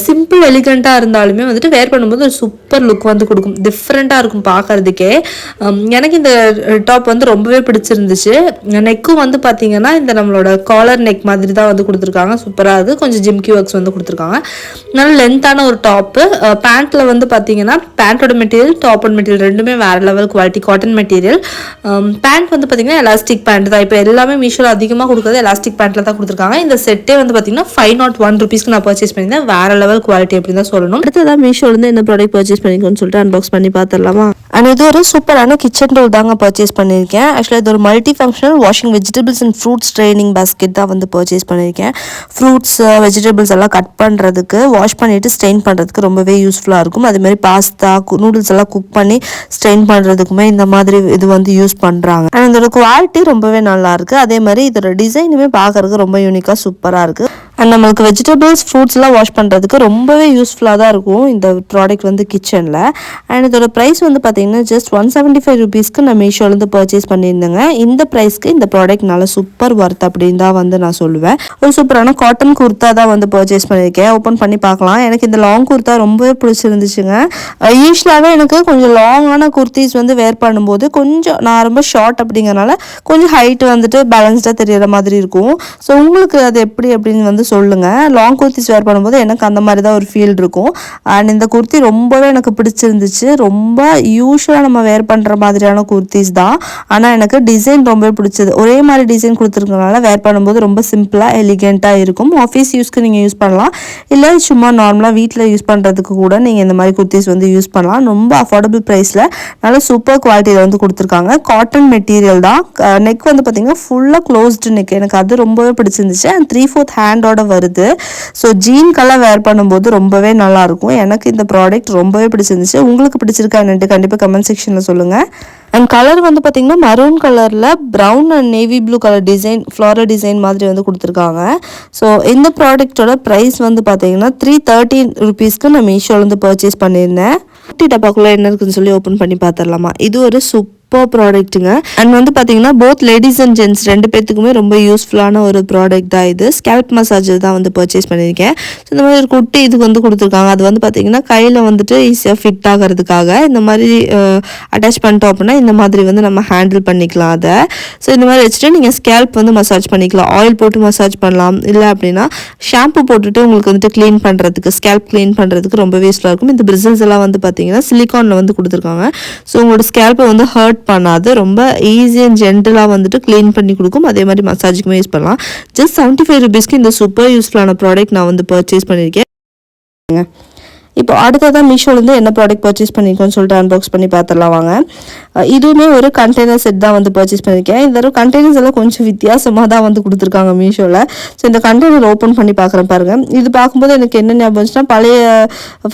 சிம்பிள் எலிகண்ட்டாக இருந்தாலுமே வந்துட்டு வேர் பண்ணும்போது ஒரு சூப்பர் லுக் வந்து கொடுக்கும், டிஃப்ரெண்ட்டாக இருக்கும் பார்க்கறதுக்கே. எனக்கு இந்த டாப் வந்து ரொம்பவே பிடிச்சிருந்துச்சு. நெக்கும் வந்து பார்த்தீங்கன்னா இந்த நம்மளோட காலர் நெக் மாதிரி தான் வந்து கொடுத்துருக்காங்க. சூப்பராக இருக்குது. கொஞ்சம் ஜிம்கி ஒர்க்ஸ் வந்து கொடுத்துருக்காங்க. நல்ல லென்த்தான ஒரு டாப்பு. பேண்ட்டில் வந்து பார்த்தீங்கன்னா பேண்ட்டோட மெட்டீரியல், டாப்போட மெட்டீரியல் ரெண்டுமே வேற level quality, cotton material. Pant வந்து பார்த்தீங்கன்னா எலாஸ்டிக் பேண்ட் தான். இப்போ எல்லாமே மீஷோவில் அதிகமாக கொடுக்குறது எலாஸ்டிக் பேண்ட்டில் தான் கொடுத்துருக்காங்க. இந்த செட்டே வந்து பார்த்தீங்கன்னா 501 ருபீஸ்க்கு நான் பர்ச்சேஸ் பண்ணியிருந்தேன். வேற லெவல் குவாலிட்டி அப்படின்னு தான் சொல்லணும். அடுத்ததான் மீஷோலேருந்து இந்த ப்ராடக்ட் பர்ச்சேஸ் பண்ணிக்கணும்னு சொல்லிட்டு அன்பாக்ஸ் பண்ணி பார்த்துடலாமா. அண்ட் இது ஒரு சூப்பரான கிச்சன் டூல் தாங்க பர்ச்சேஸ் பண்ணியிருக்கேன். ஆக்சுவலாக இது ஒரு multi functional washing vegetables and fruits training basket தான் வந்து பர்ச்சேஸ் பண்ணியிருக்கேன். ஃப்ரூட்ஸ் வெஜிடபிள்ஸ் எல்லாம் கட் பண்ணுறதுக்கு, வாஷ் பண்ணிவிட்டு ஸ்ட்ரெயின் பண்ணுறதுக்கு ரொம்பவே யூஸ்ஃபுல்லாக இருக்கும். அதுமாதிரி பாஸ்தா நூடுல்ஸ் எல்லாம் குக் பண்ணி ஸ்ட்ரெயின் பண்ணுறதுக்குமே இந்த மாதிரி இது வந்து யூஸ் பண்ணுறாங்க. அண்ட் இதோட குவாலிட்டி ரொம்பவே நல்லா இருக்குது. அதே மாதிரி இதோட டிசைனுமே பார்க்கறதுக்கு ரொம்ப யூனிக்காக சூப்பராக இருக்குது. அண்ட் நம்மளுக்கு வெஜிடபிள்ஸ் ஃப்ரூட்ஸ்லாம் வாஷ் பண்ணுறதுக்கு ரொம்பவே யூஸ்ஃபுல்லாக தான் இருக்கும் இந்த ப்ராடக்ட் வந்து கிச்சனில். அண்ட் இதோட ப்ரைஸ் வந்து பார்த்தீங்கன்னா ஜஸ்ட் 175 ருபீஸ்க்கு நான் மீஷோலேருந்து பர்ச்சேஸ் பண்ணியிருந்தேங்க. இந்த ப்ரைஸ்க்கு இந்த ப்ராடக்ட் நல்லா சூப்பர் ஒர்த் அப்படின்னு தான் வந்து நான் சொல்லுவேன். ஒரு சூப்பரான காட்டன் குர்த்தா தான் வந்து பர்ச்சேஸ் பண்ணியிருக்கேன். ஓப்பன் பண்ணி பார்க்கலாம். எனக்கு இந்த லாங் குர்த்தா ரொம்பவே பிடிச்சிருந்துச்சுங்க. யூஸ்வலாகவே எனக்கு கொஞ்சம் லாங்கான குர்த்திஸ் வந்து வேர் பண்ணும்போது கொஞ்சம் நான் ரொம்ப ஷார்ட் அப்படிங்கிறனால கொஞ்சம் ஹைட் வந்துட்டு பேலன்ஸ்டாக தெரியற மாதிரி இருக்கும். ஸோ உங்களுக்கு அது எப்படி அப்படின்னு வந்து சொல்லுங்கள். லாங் குர்த்திஸ் வேர் பண்ணும்போது எனக்கு அந்த மாதிரி தான் ஒரு ஃபீல் இருக்கும். அண்ட் இந்த குர்த்தி ரொம்பவே எனக்கு பிடிச்சிருந்துச்சு. ரொம்ப யூஸ்வலாக நம்ம வேர் பண்ணுற மாதிரியான குர்த்திஸ் தான். ஆனால் எனக்கு டிசைன் ரொம்பவே பிடிச்சது. ஒரே மாதிரி டிசைன் கொடுத்துருக்கனால வேர் பண்ணும்போது ரொம்ப சிம்பிளாக எலிகெண்ட்டாக இருக்கும். ஆஃபீஸ் யூஸ்க்கு நீங்கள் யூஸ் பண்ணலாம், இல்லை சும்மா நார்மலாக வீட்டில் யூஸ் பண்ணுறதுக்கு கூட நீங்கள் இந்த மாதிரி குர்த்திஸ் வந்து யூஸ் பண்ணலாம். ரொம்ப அஃபோர்டபுள் ப்ரைஸில் நல்ல சூப்பர் குவாலிட்டியில் வந்து கொடுத்துருக்காங்க. காட்டன் மெட்டீரியல் தான். நெக் வந்து பார்த்திங்கன்னா ஃபுல்லாக க்ளோஸ்டு நெக். எனக்கு அது ரொம்பவே பிடிச்சிருந்துச்சு. அண்ட் 3/4 ஹேண்டோட வருது. ஸோ ஜீன்கெல்லாம் வேர் பண்ணும்போது ரொம்பவே நல்லாயிருக்கும். எனக்கு இந்த ப்ராடக்ட் ரொம்பவே பிடிச்சிருந்துச்சு. உங்களுக்கு பிடிச்சிருக்கா என்னட்டு கண்டிப்பாக கமெண்ட் செக்ஷனில் சொல்லுங்கள். அண்ட் கலர் வந்து பார்த்திங்கன்னா மரூன் கலரில் brown and navy blue colour design, floral design மாதிரி வந்து கொடுத்துருக்காங்க. ஸோ இந்த ப்ராடக்டோட ப்ரைஸ் வந்து பார்த்திங்கன்னா 330 ருபீஸ்க்கு நான் மீஷோலேருந்து பர்ச்சேஸ் பண்ணியிருந்தேன். குட்டி டப்பாக்குள்ளே என்ன இருக்குன்னு சொல்லி ஓப்பன் பண்ணி பார்த்துடலாமா. இது ஒரு சூப்பர் ப்ராடக்ட்டுங்க. அண்ட் வந்து பார்த்தீங்கன்னா போத் லேடிஸ் அண்ட் ஜென்ட்ஸ் ரெண்டு பேத்துக்குமே ரொம்ப யூஸ்ஃபுல்லான ஒரு ப்ராடக்ட் தான் இது. ஸ்கேல்ப் மசாஜர் தான் வந்து பர்ச்சேஸ் பண்ணியிருக்கேன். ஸோ இந்த மாதிரி ஒரு குட்டி இது வந்து கொடுத்துருக்காங்க. அது வந்து பார்த்தீங்கன்னா கையில் வந்துட்டு ஈஸியாக ஃபிட் ஆகிறதுக்காக இந்த மாதிரி அட்டாச் பண்ணிட்டோம் அப்படின்னா இந்த மாதிரி வந்து நம்ம ஹேண்டில் பண்ணிக்கலாம் அதை. ஸோ இந்த மாதிரி வச்சுட்டு நீங்கள் ஸ்கேல்ப் வந்து மசாஜ் பண்ணிக்கலாம். ஆயில் போட்டு மசாஜ் பண்ணலாம், இல்லை அப்படின்னா ஷாம்பு போட்டுட்டு உங்களுக்கு வந்துட்டு க்ளீன் பண்ணுறதுக்கு, ஸ்கேல்ப் க்ளீன் பண்ணுறதுக்கு ரொம்பவே யூஸ்ஃபுல்லாக இருக்கும். இந்த பிரிசல்ஸ் எல்லாம் வந்து பார்த்தீங்கன்னா சிலிக்கானில் வந்து கொடுத்துருக்காங்க. ஸோ உங்களோட ஸ்கேல்ப்பை வந்து ஹர்ட் பண்ணாது, ரொம்ப ஈஸி அண்ட் ஜென்டலாக வந்துட்டு க்ளீன் பண்ணி கொடுக்கும். அதே மாதிரி மசாஜுக்குமே யூஸ் பண்ணலாம். ஜஸ்ட் 75 ருபீஸ்க்கு இந்த சூப்பர் யூஸ்ஃபுல்லான ப்ராடக்ட் நான் வந்து பர்ச்சேஸ் பண்ணியிருக்கேன். இப்போ அடுத்ததான் மீஷோலேருந்து என்ன ப்ராடக்ட் பர்ச்சேஸ் பண்ணியிருக்கோன்னு சொல்லிட்டு அன்பாக்ஸ் பண்ணி பார்த்துடலாம் வாங்க. இதுவுமே ஒரு கண்டெய்னர் செட் தான் வந்து பர்ச்சேஸ் பண்ணியிருக்கேன். இந்த தடவை கண்டெய்னர்ஸ் எல்லாம் கொஞ்சம் வித்தியாசமாக தான் வந்து கொடுத்துருக்காங்க மீஷோவில். ஸோ இந்த கண்டெய்னர் ஓப்பன் பண்ணி பார்க்குறேன் பாருங்கள். இது பார்க்கும்போது எனக்கு என்ன ஞாபகம் வந்துச்சுன்னா, பழைய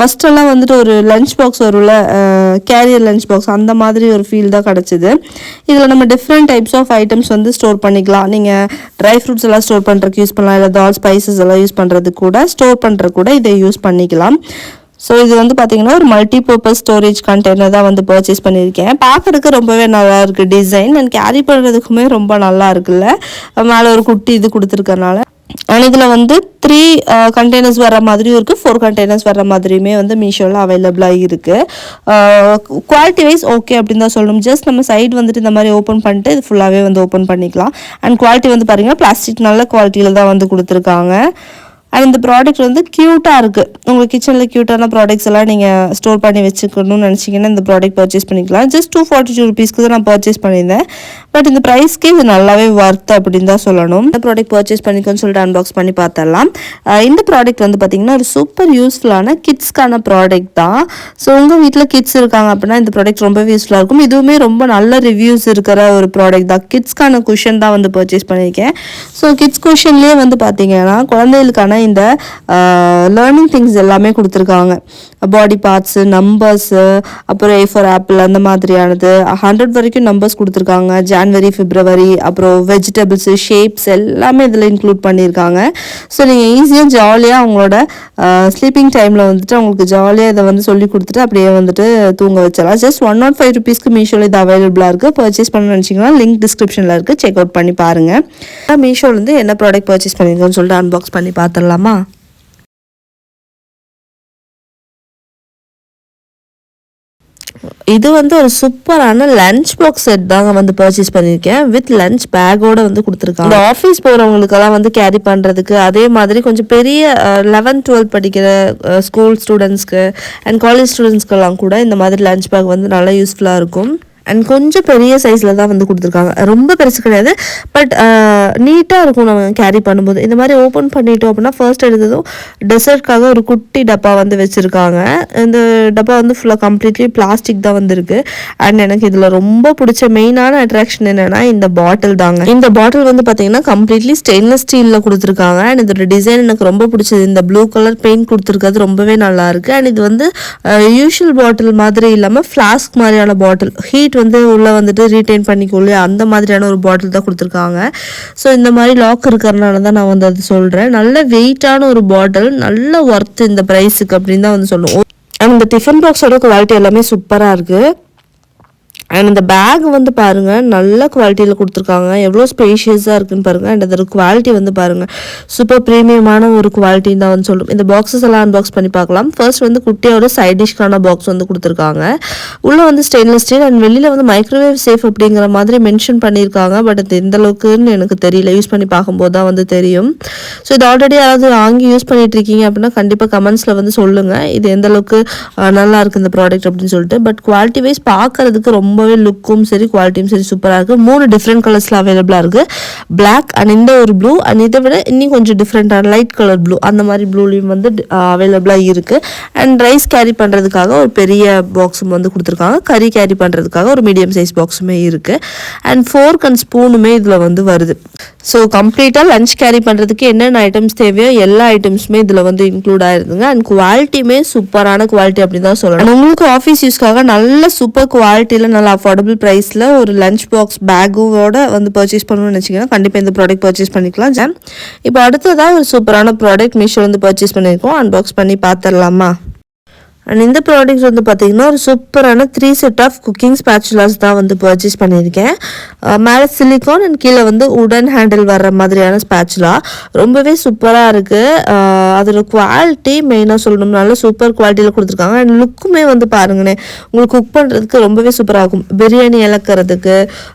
ஃபஸ்ட்டெல்லாம் வந்துட்டு ஒரு லஞ்ச் பாக்ஸ் வரும்ல, கேரியர் லஞ்ச் பாக்ஸ், அந்த மாதிரி ஒரு ஃபீல் தான் கிடச்சிது. இதில் நம்ம டிஃப்ரெண்ட் டைப்ஸ் ஆஃப் ஐட்டம்ஸ் வந்து ஸ்டோர் பண்ணிக்கலாம். நீங்கள் ட்ரை ஃப்ரூட்ஸ் எல்லாம் ஸ்டோர் பண்ணுறதுக்கு யூஸ் பண்ணலாம், இல்லை தால் ஸ்பைசஸ் எல்லாம் யூஸ் பண்ணுறதுக்கு கூட, ஸ்டோர் பண்ணுறதுக்கு கூட இதை யூஸ் பண்ணிக்கலாம். ஸோ இது வந்து பார்த்தீங்கன்னா ஒரு மல்டி பர்பஸ் ஸ்டோரேஜ் கண்டெய்னர் தான் வந்து பர்ச்சேஸ் பண்ணியிருக்கேன். பார்க்குறதுக்கு ரொம்பவே நல்லா இருக்குது டிசைன், அண்ட் கேரி பண்ணுறதுக்குமே ரொம்ப நல்லா இருக்குல்ல. மேலே ஒரு குட்டி இது கொடுத்துருக்கறனால. அண்ட் இதில் வந்து 3 கண்டெய்னர்ஸ் வர மாதிரியும் இருக்குது, 4 கண்டெய்னர்ஸ் வர மாதிரியுமே வந்து மீஷோவில் அவைலபிளாக இருக்குது. குவாலிட்டி வைஸ் ஓகே அப்படின்னு தான் சொல்லணும். ஜஸ்ட் நம்ம சைடு வந்துட்டு இந்த மாதிரி ஓப்பன் பண்ணிட்டு இது ஃபுல்லாகவே வந்து ஓப்பன் பண்ணிக்கலாம். அண்ட் குவாலிட்டி வந்து பார்த்தீங்கன்னா பிளாஸ்டிக் நல்ல குவாலிட்டியில் தான் வந்து கொடுத்துருக்காங்க. அண்ட் இந்த ப்ராடக்ட் வந்து க்யூட்டாக இருக்குது. உங்கள் கிச்சனில் க்யூட்டான ப்ராடக்ட்ஸ் எல்லாம் நீங்கள் ஸ்டோர் பண்ணி வச்சுக்கணும்னு நினச்சிங்கன்னா இந்த ப்ராடக்ட் பர்ச்சேஸ் பண்ணிக்கலாம். ஜஸ்ட் 242 rupeesக்கு தான் நான் பர்ச்சேஸ் பண்ணியிருந்தேன். பட் இந்த ப்ரைஸ்க்கு இது நல்லாவே ஒர்த் அப்படின்னு தான் சொல்லணும். இந்த ப்ராடக்ட் பர்ச்சேஸ் பண்ணிக்கோன்னு சொல்லிட்டு அன்பாக்ஸ் பண்ணி பார்த்துடலாம். இந்த ப்ராடக்ட் வந்து பார்த்திங்கன்னா ஒரு சூப்பர் யூஸ்ஃபுல்லான கிட்ஸ்க்கான ப்ராடக்ட் தான். ஸோ உங்கள் வீட்டில் கிட்ஸ் இருக்காங்க அப்படின்னா இந்த ப்ராடக்ட் ரொம்பவே யூஸ்ஃபுல்லாக இருக்கும். இதுவுமே ரொம்ப நல்ல ரிவ்யூஸ் இருக்கிற ஒரு ப்ராடக்ட் தான். கிட்ஸ்க்கான குஷன் தான் வந்து பர்ச்சேஸ் பண்ணியிருக்கேன். ஸோ கிட்ஸ் குஷன்லேயே வந்து பார்த்தீங்கன்னா குழந்தைகளுக்கான இந்த லேர்னிங் திங்ஸ் எல்லாமே கொடுத்துருக்காங்க. பாடி பார்ட்ஸு, நம்பர்ஸு, அப்புறம் A4 ஆப்பிள் அந்த மாதிரியானது 100 வரைக்கும் நம்பர்ஸ் கொடுத்துருக்காங்க. ஜான்வரி, பிப்ரவரி, அப்புறம் வெஜிடபிள்ஸு, ஷேப்ஸ் எல்லாமே இதில் இன்க்ளூட் பண்ணியிருக்காங்க. ஸோ நீங்கள் ஈஸியாக ஜாலியாக அவங்களோட ஸ்லீப்பிங் டைமில் வந்துட்டு அவங்களுக்கு ஜாலியாக இதை வந்து சொல்லி கொடுத்துட்டு அப்படியே வந்துட்டு தூங்க வச்சிடலாம். ஜஸ்ட் 105 rupeesக்கு மீஷோவில் இது அவைலபிளாக இருக்குது. பர்ச்சேஸ் பண்ணணும்னு நினச்சிங்கன்னா லிங்க் டிஸ்கிரிப்ஷனில் இருக்குது, செக் அவுட் பண்ணி பாருங்கள். மீஷோலேருந்து என்ன ப்ராடக்ட் பர்ச்சேஸ் பண்ணியிருக்கோன்னு சொல்லிட்டு அன்பாக்ஸ் பண்ணி பார்த்துடலாமா? இது வந்து ஒரு சூப்பரான லஞ்ச் பாக்ஸ் செட் தாங்க வந்து பர்ச்சேஸ் பண்ணியிருக்கேன். வித் லஞ்ச் பேக்கோட வந்து கொடுத்துருக்காங்க. இந்த ஆஃபீஸ் போகிறவங்களுக்கெல்லாம் வந்து கேரி பண்ணுறதுக்கு, அதே மாதிரி கொஞ்சம் பெரிய 11, 12 படிக்கிற ஸ்கூல் ஸ்டூடெண்ட்ஸ்க்கு அண்ட் காலேஜ் ஸ்டூடெண்ட்ஸ்க்கெல்லாம் கூட இந்த மாதிரி லஞ்ச் பேக் வந்து நல்லா யூஸ்ஃபுல்லாக இருக்கும். அண்ட் கொஞ்சம் பெரிய சைஸில் தான் வந்து கொடுத்துருக்காங்க. ரொம்ப பெருசு கிடையாது, பட் நீட்டாக இருக்கும் நம்ம கேரி பண்ணும்போது. இந்த மாதிரி ஓப்பன் பண்ணிட்டோம் அப்படின்னா ஃபர்ஸ்ட் எடுத்ததும் டெசர்ட்காக ஒரு குட்டி டப்பா வந்து வச்சுருக்காங்க. இந்த டப்பா வந்து ஃபுல்லாக கம்ப்ளீட்லி பிளாஸ்டிக் தான் வந்துருக்கு. அண்ட் எனக்கு இதில் ரொம்ப பிடிச்ச மெயினான அட்ராக்ஷன் என்னென்னா இந்த பாட்டில் தாங்க. இந்த பாட்டில் வந்து பார்த்தீங்கன்னா கம்ப்ளீட்லி ஸ்டெயின்லெஸ் ஸ்டீலில் கொடுத்துருக்காங்க. அண்ட் இதோட டிசைன் எனக்கு ரொம்ப பிடிச்சது. இந்த ப்ளூ கலர் பெயிண்ட் கொடுத்துருக்கிறது ரொம்பவே நல்லாயிருக்கு. அண்ட் இது வந்து யூஷுவல் பாட்டில் மாதிரி இல்லாமல் ஃப்ளாஸ்க் மாதிரியான பாட்டில், ஹீட் வந்து உள்ள வந்துட்டு ரீட்டைன் பண்ணிக்கொள்ளு அந்த மாதிரியான ஒரு பாட்டில் தான் கொடுத்துருக்காங்க. ஸோ இந்த மாதிரி லாக் இருக்கிறனால தான் நான் வந்து அது சொல்கிறேன். நல்ல வெயிட்டான ஒரு பாட்டில், நல்ல ஒர்த் இந்த ப்ரைஸுக்கு அப்படின்னு தான் வந்து சொல்லுவோம். அண்ட் இந்த டிஃபன் பாக்ஸோட குவாலிட்டி எல்லாமே சூப்பராக இருக்குது. அண்ட் இந்த பேக் வந்து பாருங்கள் நல்ல குவாலிட்டியில் கொடுத்துருக்காங்க. எவ்வளோ ஸ்பேஷியஸாக இருக்குன்னு பாருங்கள். அண்ட் அதோட குவாலிட்டி வந்து பாருங்கள் சூப்பர் ப்ரீமியமான ஒரு குவாலிட்டின்னு தான் வந்து சொல்லும். இந்த பாக்ஸஸ் எல்லாம் அன்பாக்ஸ் பண்ணி பார்க்கலாம். ஃபர்ஸ்ட் வந்து குட்டியோட சைட் டிஷ்க்கான பாக்ஸ் வந்து கொடுத்துருக்காங்க. உள்ளே வந்து ஸ்டெயின்லெஸ் ஸ்டீல் அண்ட் வெளியில் வந்து மைக்ரோவேவ் சேஃப் அப்படிங்கிற மாதிரி மென்ஷன் பண்ணியிருக்காங்க. பட் அது எந்த அளவுக்குன்னு எனக்கு தெரியல, யூஸ் பண்ணி பார்க்கும்போது தான் வந்து தெரியும். ஸோ இது ஆல்ரெடி யாராவது வாங்கி யூஸ் பண்ணிட்டு இருக்கீங்க அப்படின்னா கண்டிப்பாக கமெண்ட்ஸில் வந்து சொல்லுங்கள் இது எந்த அளவுக்கு நல்லா இருக்குது இந்த ப்ராடக்ட் அப்படின்னு சொல்லிட்டு. பட் குவாலிட்டி வைஸ் பார்க்கறதுக்கு ரொம்பவே லுக்கும் சரி குவாலிட்டியும் சரி சூப்பராக இருக்குது. 3 டிஃப்ரெண்ட் கலர்ஸில் அவைலபிளாக இருக்குது. பிளாக் அண்ட் இந்த ஒரு ப்ளூ அண்ட் இதை விட இன்னும் கொஞ்சம் டிஃப்ரெண்டான லைட் கலர் ப்ளூ, அந்த மாதிரி ப்ளூலையும் வந்து அவைலபிளாக இருக்குது. அண்ட் ரைஸ் கேரி பண்ணுறதுக்காக ஒரு பெரிய பாக்ஸும் வந்து கொடுத்துருக்காங்க. கறி கேரி பண்ணுறதுக்காக ஒரு மீடியம் சைஸ் பாக்ஸுமே இருக்குது. அண்ட் ஃபோர்க் அண்ட் ஸ்பூனுமே இதில் வந்து வருது. ஸோ கம்ப்ளீட்டாக லஞ்ச் கேரி பண்ணுறதுக்கு என்னென்ன ஐட்டம்ஸ் தேவையோ எல்லா ஐட்டம்ஸுமே இதில் வந்து இன்க்ளூட் ஆயிருதுங்க. அண்ட் குவாலிட்டியுமே சூப்பரான குவாலிட்டி அப்படின்னு தான் சொல்லணும். உங்களுக்கு ஆஃபீஸ் யூஸ்க்காக நல்ல சூப்பர் குவாலிட்டியில் நல்ல அஃபோர்டபுள் ப்ரைஸில் ஒரு லஞ்ச் பாக்ஸ் பேக்கோட வந்து பர்ச்சேஸ் பண்ணணும்னு நினச்சிங்கன்னா கண்டிப்பாக இந்த ப்ராடக்ட் பர்ச்சேஸ் பண்ணிக்கலாம். இப்போ அடுத்ததாக ஒரு சூப்பரான ப்ராடக்ட் மீஷோ வந்து பர்ச்சேஸ் பண்ணியிருக்கோம். அன்பாக்ஸ் பண்ணி பார்த்துடலாமா? அண்ட் இந்த ப்ராடக்ட்ஸ் வந்து பார்த்திங்கன்னா ஒரு சூப்பரான 3 செட் ஆஃப் குக்கிங் ஸ்பேச்சுலாஸ் தான் வந்து பர்ச்சேஸ் பண்ணியிருக்கேன். மேலே சிலிக்கான் அண்ட் கீழே வந்து உடன் ஹேண்டில் வர்ற மாதிரியான ஸ்பேச்சுலா ரொம்பவே சூப்பராக இருக்குது. அதோட குவாலிட்டி மெயினாக சொல்லணும்னால சூப்பர் குவாலிட்டியில் கொடுத்துருக்காங்க. அண்ட் லுக்குமே வந்து பாருங்கண்ணே, உங்களுக்கு குக் பண்ணுறதுக்கு ரொம்பவே சூப்பராக இருக்கும். பிரியாணி இலக்கிறதுக்கு,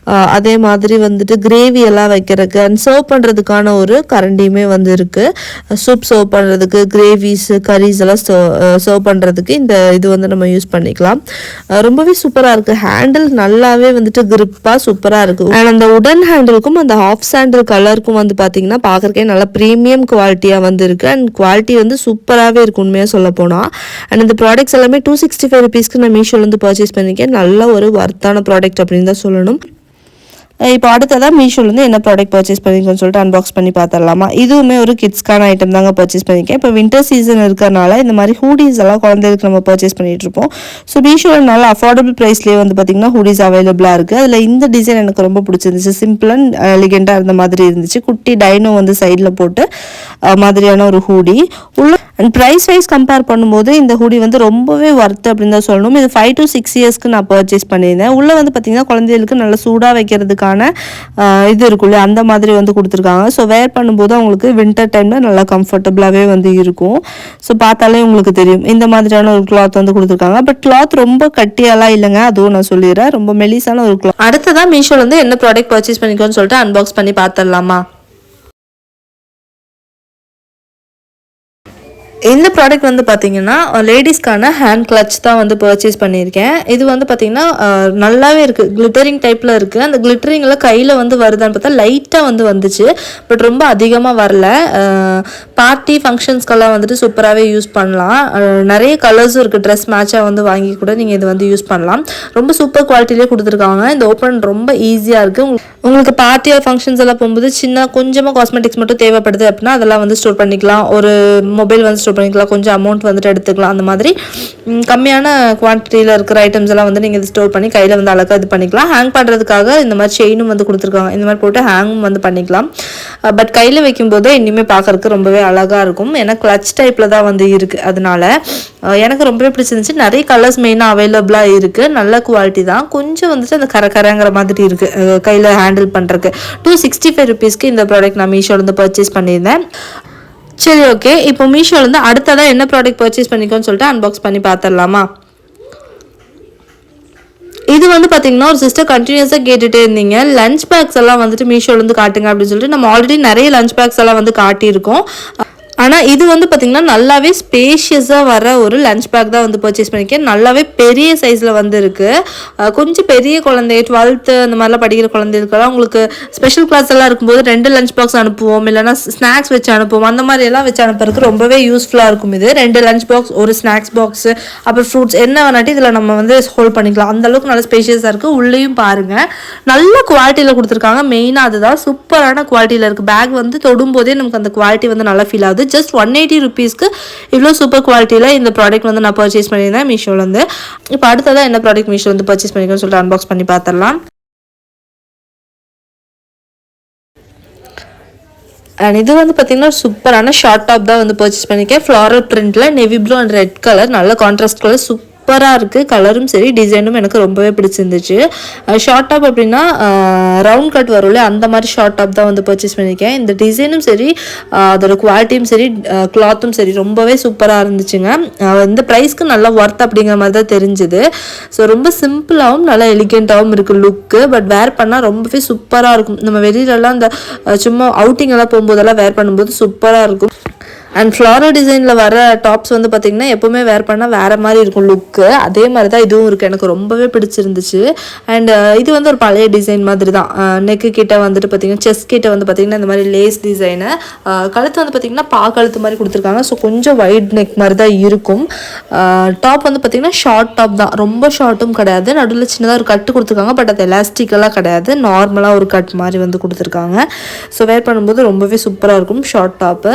அதே மாதிரி வந்துட்டு கிரேவி எல்லாம் வைக்கிறதுக்கு அண்ட் சர்வ் பண்ணுறதுக்கான ஒரு கரண்டியுமே வந்து இருக்குது. சூப் சர்வ் பண்ணுறதுக்கு, கிரேவிஸ் கரீஸ் எல்லாம் சர்வ் பண்ணுறதுக்கு இந்த இது வந்து நம்ம யூஸ் பண்ணிக்கலாம். ரொம்பவே சூப்பராக இருக்குது. ஹேண்டில் நல்லாவே வந்துட்டு கிரிப்பாக சூப்பராக இருக்குது. அண்ட் அந்த உடன் ஹேண்டிலுக்கும் அந்த ஹாஃப் சாண்டில் கலருக்கும் வந்து பார்த்தீங்கன்னா பார்க்குறக்கே நல்லா ப்ரீமியம் குவாலிட்டியாக வந்து இருக்குது. அண்ட் குவாலிட்டி வந்து சூப்பராகவே இருக்கும் உண்மையாக சொல்ல போனால். அண்ட் இந்த ப்ராடக்ட்ஸ் எல்லாமே 265 rupeesக்கு நான் மீஷோலேருந்து பர்ச்சேஸ் பண்ணியிருக்கேன். நல்ல ஒரு வர்த்தான ப்ராடக்ட் அப்படின்னு தான் சொல்லணும். இப்போ அடுத்ததாக மீஷோலேருந்து என்ன ப்ராடக்ட் பர்ச்சேஸ் பண்ணிருக்கோன்னு சொல்லிட்டு அன்பாக்ஸ் பண்ணி பார்த்துடலாமா? இதுவுமே ஒரு கிட்ஸ்க்கான ஐட்டம் தாங்க பர்ச்சேஸ் பண்ணியிருக்கேன். இப்போ வின்டர் சீசன் இருக்கிறனால இந்த மாதிரி ஹூடிஸ் எல்லாம் குழந்தைகளுக்கு நம்ம பர்ச்சேஸ் பண்ணிட்டு இருப்போம். ஸோ மீஷோவில் நல்ல அஃபோர்டபுள் ப்ரைஸ்லேயே வந்து பார்த்திங்கன்னா ஹூடிஸ் அவைலபிளாக இருக்குது. அதில் இந்த டிசைன் எனக்கு ரொம்ப பிடிச்சிருந்துச்சு. சிம்பிள் அண்ட் எலிகெண்ட்டாக இருந்த மாதிரி இருந்துச்சு. குட்டி டைனோ வந்து சைடில் போட்டு மாதிரியான ஒரு ஹூடி உள்ள. அண்ட் ப்ரைஸ் வைஸ் கம்பேர் பண்ணும்போது இந்த ஹூடி வந்து ரொம்பவே ஒர்த்து அப்படின்னு தான் சொல்லணும். இது 5 to 6 இயர்ஸ்க்கு நான் பர்ச்சேஸ் பண்ணியிருந்தேன். உள்ளே வந்து பார்த்திங்கன்னா குழந்தைகளுக்கு நல்லா சூடாக வைக்கிறதுக்கான இது இருக்குல்ல அந்த மாதிரி வந்து கொடுத்துருக்காங்க. ஸோ வேர் பண்ணும்போது அவங்களுக்கு வின்டர் டைமில் நல்லா கம்ஃபர்டபுளாகவே வந்து இருக்கும். ஸோ பார்த்தாலே உங்களுக்கு தெரியும் இந்த மாதிரியான ஒரு கிளாத் வந்து கொடுத்துருக்காங்க. பட் கிளாத் ரொம்ப கட்டியாலாம் இல்லைங்க, அதுவும் நான் சொல்லிடுறேன். ரொம்ப மெலிசான ஒரு கிளாத். அடுத்ததான் மீஷோல வந்து என்ன ப்ராடக்ட் பர்ச்சேஸ் பண்ணிக்கோன்னு சொல்லிட்டு அன்பாக்ஸ் பண்ணி பார்த்துடலாமா. இந்த ப்ராடக்ட் வந்து பார்த்தீங்கன்னா லேடிஸ்க்கான ஹேண்ட் கிளட்ச் தான் வந்து பர்ச்சேஸ் பண்ணியிருக்கேன். இது வந்து பார்த்தீங்கன்னா நல்லாவே இருக்குது, கிளிட்டரிங் டைப்பில் இருக்குது. அந்த கிளிட்டரிங்கில் கையில் வந்து வருதான்னு பார்த்தா லைட்டாக வந்து வந்துச்சு, பட் ரொம்ப அதிகமாக வரல. பார்ட்டி ஃபங்க்ஷன்ஸ்க்கெல்லாம் வந்துட்டு சூப்பராகவே யூஸ் பண்ணலாம். நிறைய கலர்ஸும் இருக்குது, ட்ரெஸ் மேட்சாக வந்து வாங்கி கூட நீங்கள் இது வந்து யூஸ் பண்ணலாம். ரொம்ப சூப்பர் குவாலிட்டிலே கொடுத்துருக்காங்க. இந்த ஓப்பன் ரொம்ப ஈஸியாக இருக்குது. உங்களுக்கு பார்ட்டி ஆர் ஃபங்க்ஷன்ஸ் எல்லாம் போகும்போது கொஞ்சமாக காஸ்மெட்டிக்ஸ் மட்டும் தேவைப்படுது அப்படின்னா அதெல்லாம் வந்து ஸ்டோர் பண்ணிக்கலாம். ஒரு மொபைல் வந்து ஸ்டோர் பண்ணிக்கலாம், கொஞ்சம் அமௌண்ட் வந்துட்டு எடுத்துக்கலாம். அந்த மாதிரி கம்மியான குவான்டிட்டியில் இருக்கிற ஐட்டம்ஸ் எல்லாம் வந்து நீங்கள் இது ஸ்டோர் பண்ணி கையில் வந்து அழகாக இது பண்ணிக்கலாம். ஹேங் பண்ணுறதுக்காக இந்த மாதிரி செயினும் வந்து கொடுத்துருக்காங்க. இந்த மாதிரி போட்டு ஹேங்கும் வந்து பண்ணிக்கலாம். பட் கையில் வைக்கும்போது இனிமேல் பார்க்கறதுக்கு ரொம்பவே அழகாக இருக்கும். ஏன்னா கிளட்ச் டைப்பில் தான் வந்து இருக்குது. அதனால எனக்கு ரொம்பவே பிடிச்சிருந்துச்சு. நிறைய கலர்ஸ் மெயினாக அவைலபிளாக இருக்குது. நல்ல குவாலிட்டி தான். கொஞ்சம் வந்துட்டு அந்த கரங்கிற மாதிரி இருக்குது கையில் ஹேண்டில் பண்ணுறதுக்கு. 265 rupeesக்கு இந்த ப்ராடக்ட் நான் மீஷோலேருந்து பர்ச்சேஸ் பண்ணியிருந்தேன். சரி, ஓகே. இப்போ மீஷோலேருந்து அடுத்ததான் என்ன ப்ராடக்ட் பர்ச்சேஸ் பண்ணிக்கோன்னு சொல்லிட்டு அன்பாக்ஸ் பண்ணி பார்த்துடலாமா. இது வந்து பார்த்தீங்கன்னா ஒரு சிஸ்டர் கண்டினியூஸாக கேட்டுகிட்டே இருந்தீங்க, லஞ்ச் பேக்ஸ் எல்லாம் வந்துட்டு மீஷோலேருந்து காட்டுங்க அப்படின்னு சொல்லிட்டு. நம்ம ஆல்ரெடி நிறைய லஞ்ச் பேக்ஸ் எல்லாம் வந்து காட்டியிருக்கோம். ஆனால் இது வந்து பார்த்திங்கன்னா நல்லாவே ஸ்பேஷியஸாக வர ஒரு லஞ்ச் பேக் தான் வந்து பர்ச்சேஸ் பண்ணியிருக்கேன். நல்லாவே பெரிய சைஸில் வந்து இருக்குது. கொஞ்சம் பெரிய குழந்தை 12th அந்த மாதிரிலாம் படிக்கிற குழந்தைகளுக்கெல்லாம் உங்களுக்கு ஸ்பெஷல் கிளாஸ் எல்லாம் இருக்கும்போது 2 லஞ்ச் பாக்ஸ் அனுப்புவோம், இல்லைனா ஸ்நாக்ஸ் வச்சு அனுப்புவோம். அந்த மாதிரி எல்லாம் வச்சு அனுப்புறதுக்கு ரொம்பவே யூஸ்ஃபுல்லாக இருக்கும். இது 2 லஞ்ச் பாக்ஸ், ஒரு ஸ்நாக்ஸ் பாக்ஸு, அப்புறம் ஃப்ரூட்ஸ் என்ன வேணாட்டி இதில் நம்ம வந்து ஹோல்ட் பண்ணிக்கலாம். அந்தளவுக்கு நல்ல ஸ்பேஷியஸாக இருக்குது. உள்ளேயும் பாருங்கள் நல்ல குவாலிட்டியில் கொடுத்துருக்காங்க. மெயினாக அதுதான் சூப்பரான குவாலிட்டியில் இருக்குது. பேக் வந்து தொடும்போதே நமக்கு அந்த குவாலிட்டி வந்து நல்லா ஃபீல் ஆகுது. ஜஸ்ட் 180 rupeesக்கு இவ்வளோ சூப்பர் குவாலிட்டியில் இந்த ப்ராடக்ட் வந்து நான் பர்ச்சேஸ் பண்ணியிருந்தேன் மீஷோலேருந்து. இப்போ அடுத்ததான் என்ன ப்ராடக்ட் மீஷோலேருந்து பர்ச்சேஸ் பண்ணிக்கணும்னு சொல்லிட்டு அன்பாக்ஸ் பண்ணி பார்த்துடலாம். அண்ட் இது வந்து பார்த்தீங்கன்னா சூப்பரான ஷார்ட் டாப் தான் வந்து பர்ச்சேஸ் பண்ணியிருக்கேன். ஃப்ளாரல் பிரிண்டில் navy blue and red colour, நல்ல கான்ட்ராஸ்ட் கலர், சூப்பராக இருக்குது. கலரும் சரி டிசைனும் எனக்கு ரொம்பவே பிடிச்சிருந்துச்சு. ஷார்ட் டாப் அப்படின்னா ரவுண்ட் கட் வரும்ல, அந்த மாதிரி ஷார்ட் டாப் தான் வந்து பர்ச்சேஸ் பண்ணியிருக்கேன். இந்த டிசைனும் சரி அதோட குவாலிட்டியும் சரி கிளாத்தும் சரி ரொம்பவே சூப்பராக இருந்துச்சுங்க. இந்த ப்ரைஸ்க்கு நல்லா ஒர்த் அப்படிங்கிற மாதிரி தான் தெரிஞ்சுது. ஸோ ரொம்ப சிம்பிளாகவும் நல்லா எலிகெண்ட்டாகவும் இருக்குது லுக்கு. பட் வேர் பண்ணால் ரொம்பவே சூப்பராக இருக்கும். நம்ம வெளியிலலாம் அந்த சும்மா அவுட்டிங் எல்லாம் போகும்போதெல்லாம் வேர் பண்ணும்போது சூப்பராக இருக்கும். அண்ட் ஃப்ளாரல் டிசைனில் வர டாப்ஸ் வந்து பார்த்திங்கன்னா எப்போவுமே வேர் பண்ணால் வேறு மாதிரி இருக்கும் லுக்கு. அதே மாதிரி தான் இதுவும் இருக்குது. எனக்கு ரொம்பவே பிடிச்சிருந்துச்சு. அண்ட் இது வந்து ஒரு பழைய டிசைன் மாதிரி தான். நெக்கு கிட்ட வந்துட்டு பார்த்திங்கன்னா செஸ்ட் கிட்ட வந்து பார்த்திங்கன்னா இந்த மாதிரி லேஸ் டிசைனு, கழுத்து வந்து பார்த்திங்கன்னா கழுத்து மாதிரி கொடுத்துருக்காங்க. ஸோ கொஞ்சம் வைட் நெக் மாதிரி தான் இருக்கும். டாப் வந்து பார்த்திங்கன்னா ஷார்ட் டாப் தான், ரொம்ப ஷார்ட்டும் கிடையாது. நடுவில் சின்னதாக ஒரு கட்டு கொடுத்துருக்காங்க. பட் அது எலாஸ்டிக்கெல்லாம் கிடையாது, நார்மலாக ஒரு கட் மாதிரி வந்து கொடுத்துருக்காங்க. ஸோ வேர் பண்ணும்போது ரொம்பவே சூப்பராக இருக்கும் ஷார்ட் டாப்பு.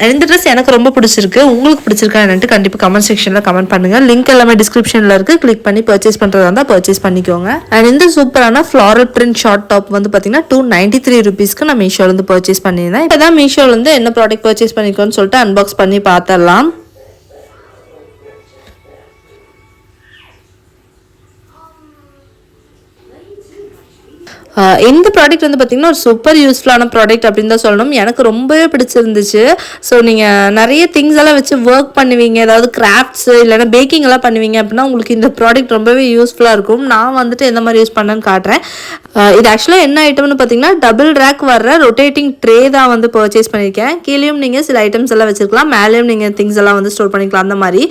இந்த ட்ரெஸ் எனக்கு ரொம்ப பிடிச்சிருக்கு. உங்களுக்கு பிடிச்சிருக்கா என்னன்ட்டு கண்டிப்பாக கமெண்ட் செக்ஷனில் கமெண்ட் பண்ணுங்கள். லிங்க் எல்லாமே டிஸ்கிரிப்ஷனில் இருக்குது. கிளிக் பண்ணி பர்ச்சேஸ் பண்ணுறதா இருந்தால் பர்ச்சேஸ் பண்ணிக்கோங்க. அண்ட் இந்த சூப்பரான ஃப்ளாரல் பிரிண்ட் ஷார்ட் டாப் வந்து பார்த்தீங்கன்னா 293 rupeesக்கு நான் மீஷோலேருந்து பர்ச்சேஸ் பண்ணியிருந்தேன். இப்போ தான் மீஷோலேருந்து என்ன ப்ராடக்ட் பர்ச்சேஸ் பண்ணிக்கோன்னு சொல்லிட்டு அன்பாக்ஸ் பண்ணி பார்த்துடலாம். இந்த ப்ராடக்ட் வந்து பார்த்திங்கன்னா ஒரு சூப்பர் யூஸ்ஃபுல்லான ப்ராடக்ட் அப்படின்னு தான் சொல்லணும். எனக்கு ரொம்பவே பிடிச்சிருந்துச்சு. ஸோ நீங்கள் நிறைய திங்ஸ் எல்லாம் வச்சு ஒர்க் பண்ணுவீங்க, ஏதாவது கிராஃப்ட்ஸு இல்லைனா பேக்கிங் எல்லாம் பண்ணுவீங்க அப்படின்னா உங்களுக்கு இந்த ப்ராடக்ட் ரொம்பவே யூஸ்ஃபுல்லாக இருக்கும். நான் வந்துட்டு எந்த மாதிரி யூஸ் பண்ணேன்னு காட்டுறேன். இது ஆக்சுவலாக என்ன ஐட்டம்னு பார்த்தீங்கன்னா டபுள் ரேக் வர்ற ரொட்டேட்டிங் ட்ரே தான் வந்து பர்ச்சேஸ் பண்ணியிருக்கேன். கீழேயும் நீங்கள் சில ஐட்டம்ஸ் எல்லாம் வச்சுருக்கலாம், மேலேயும் நீங்கள் திங்ஸ் எல்லாம் வந்து ஸ்டோர் பண்ணிக்கலாம். அந்த மாதிரி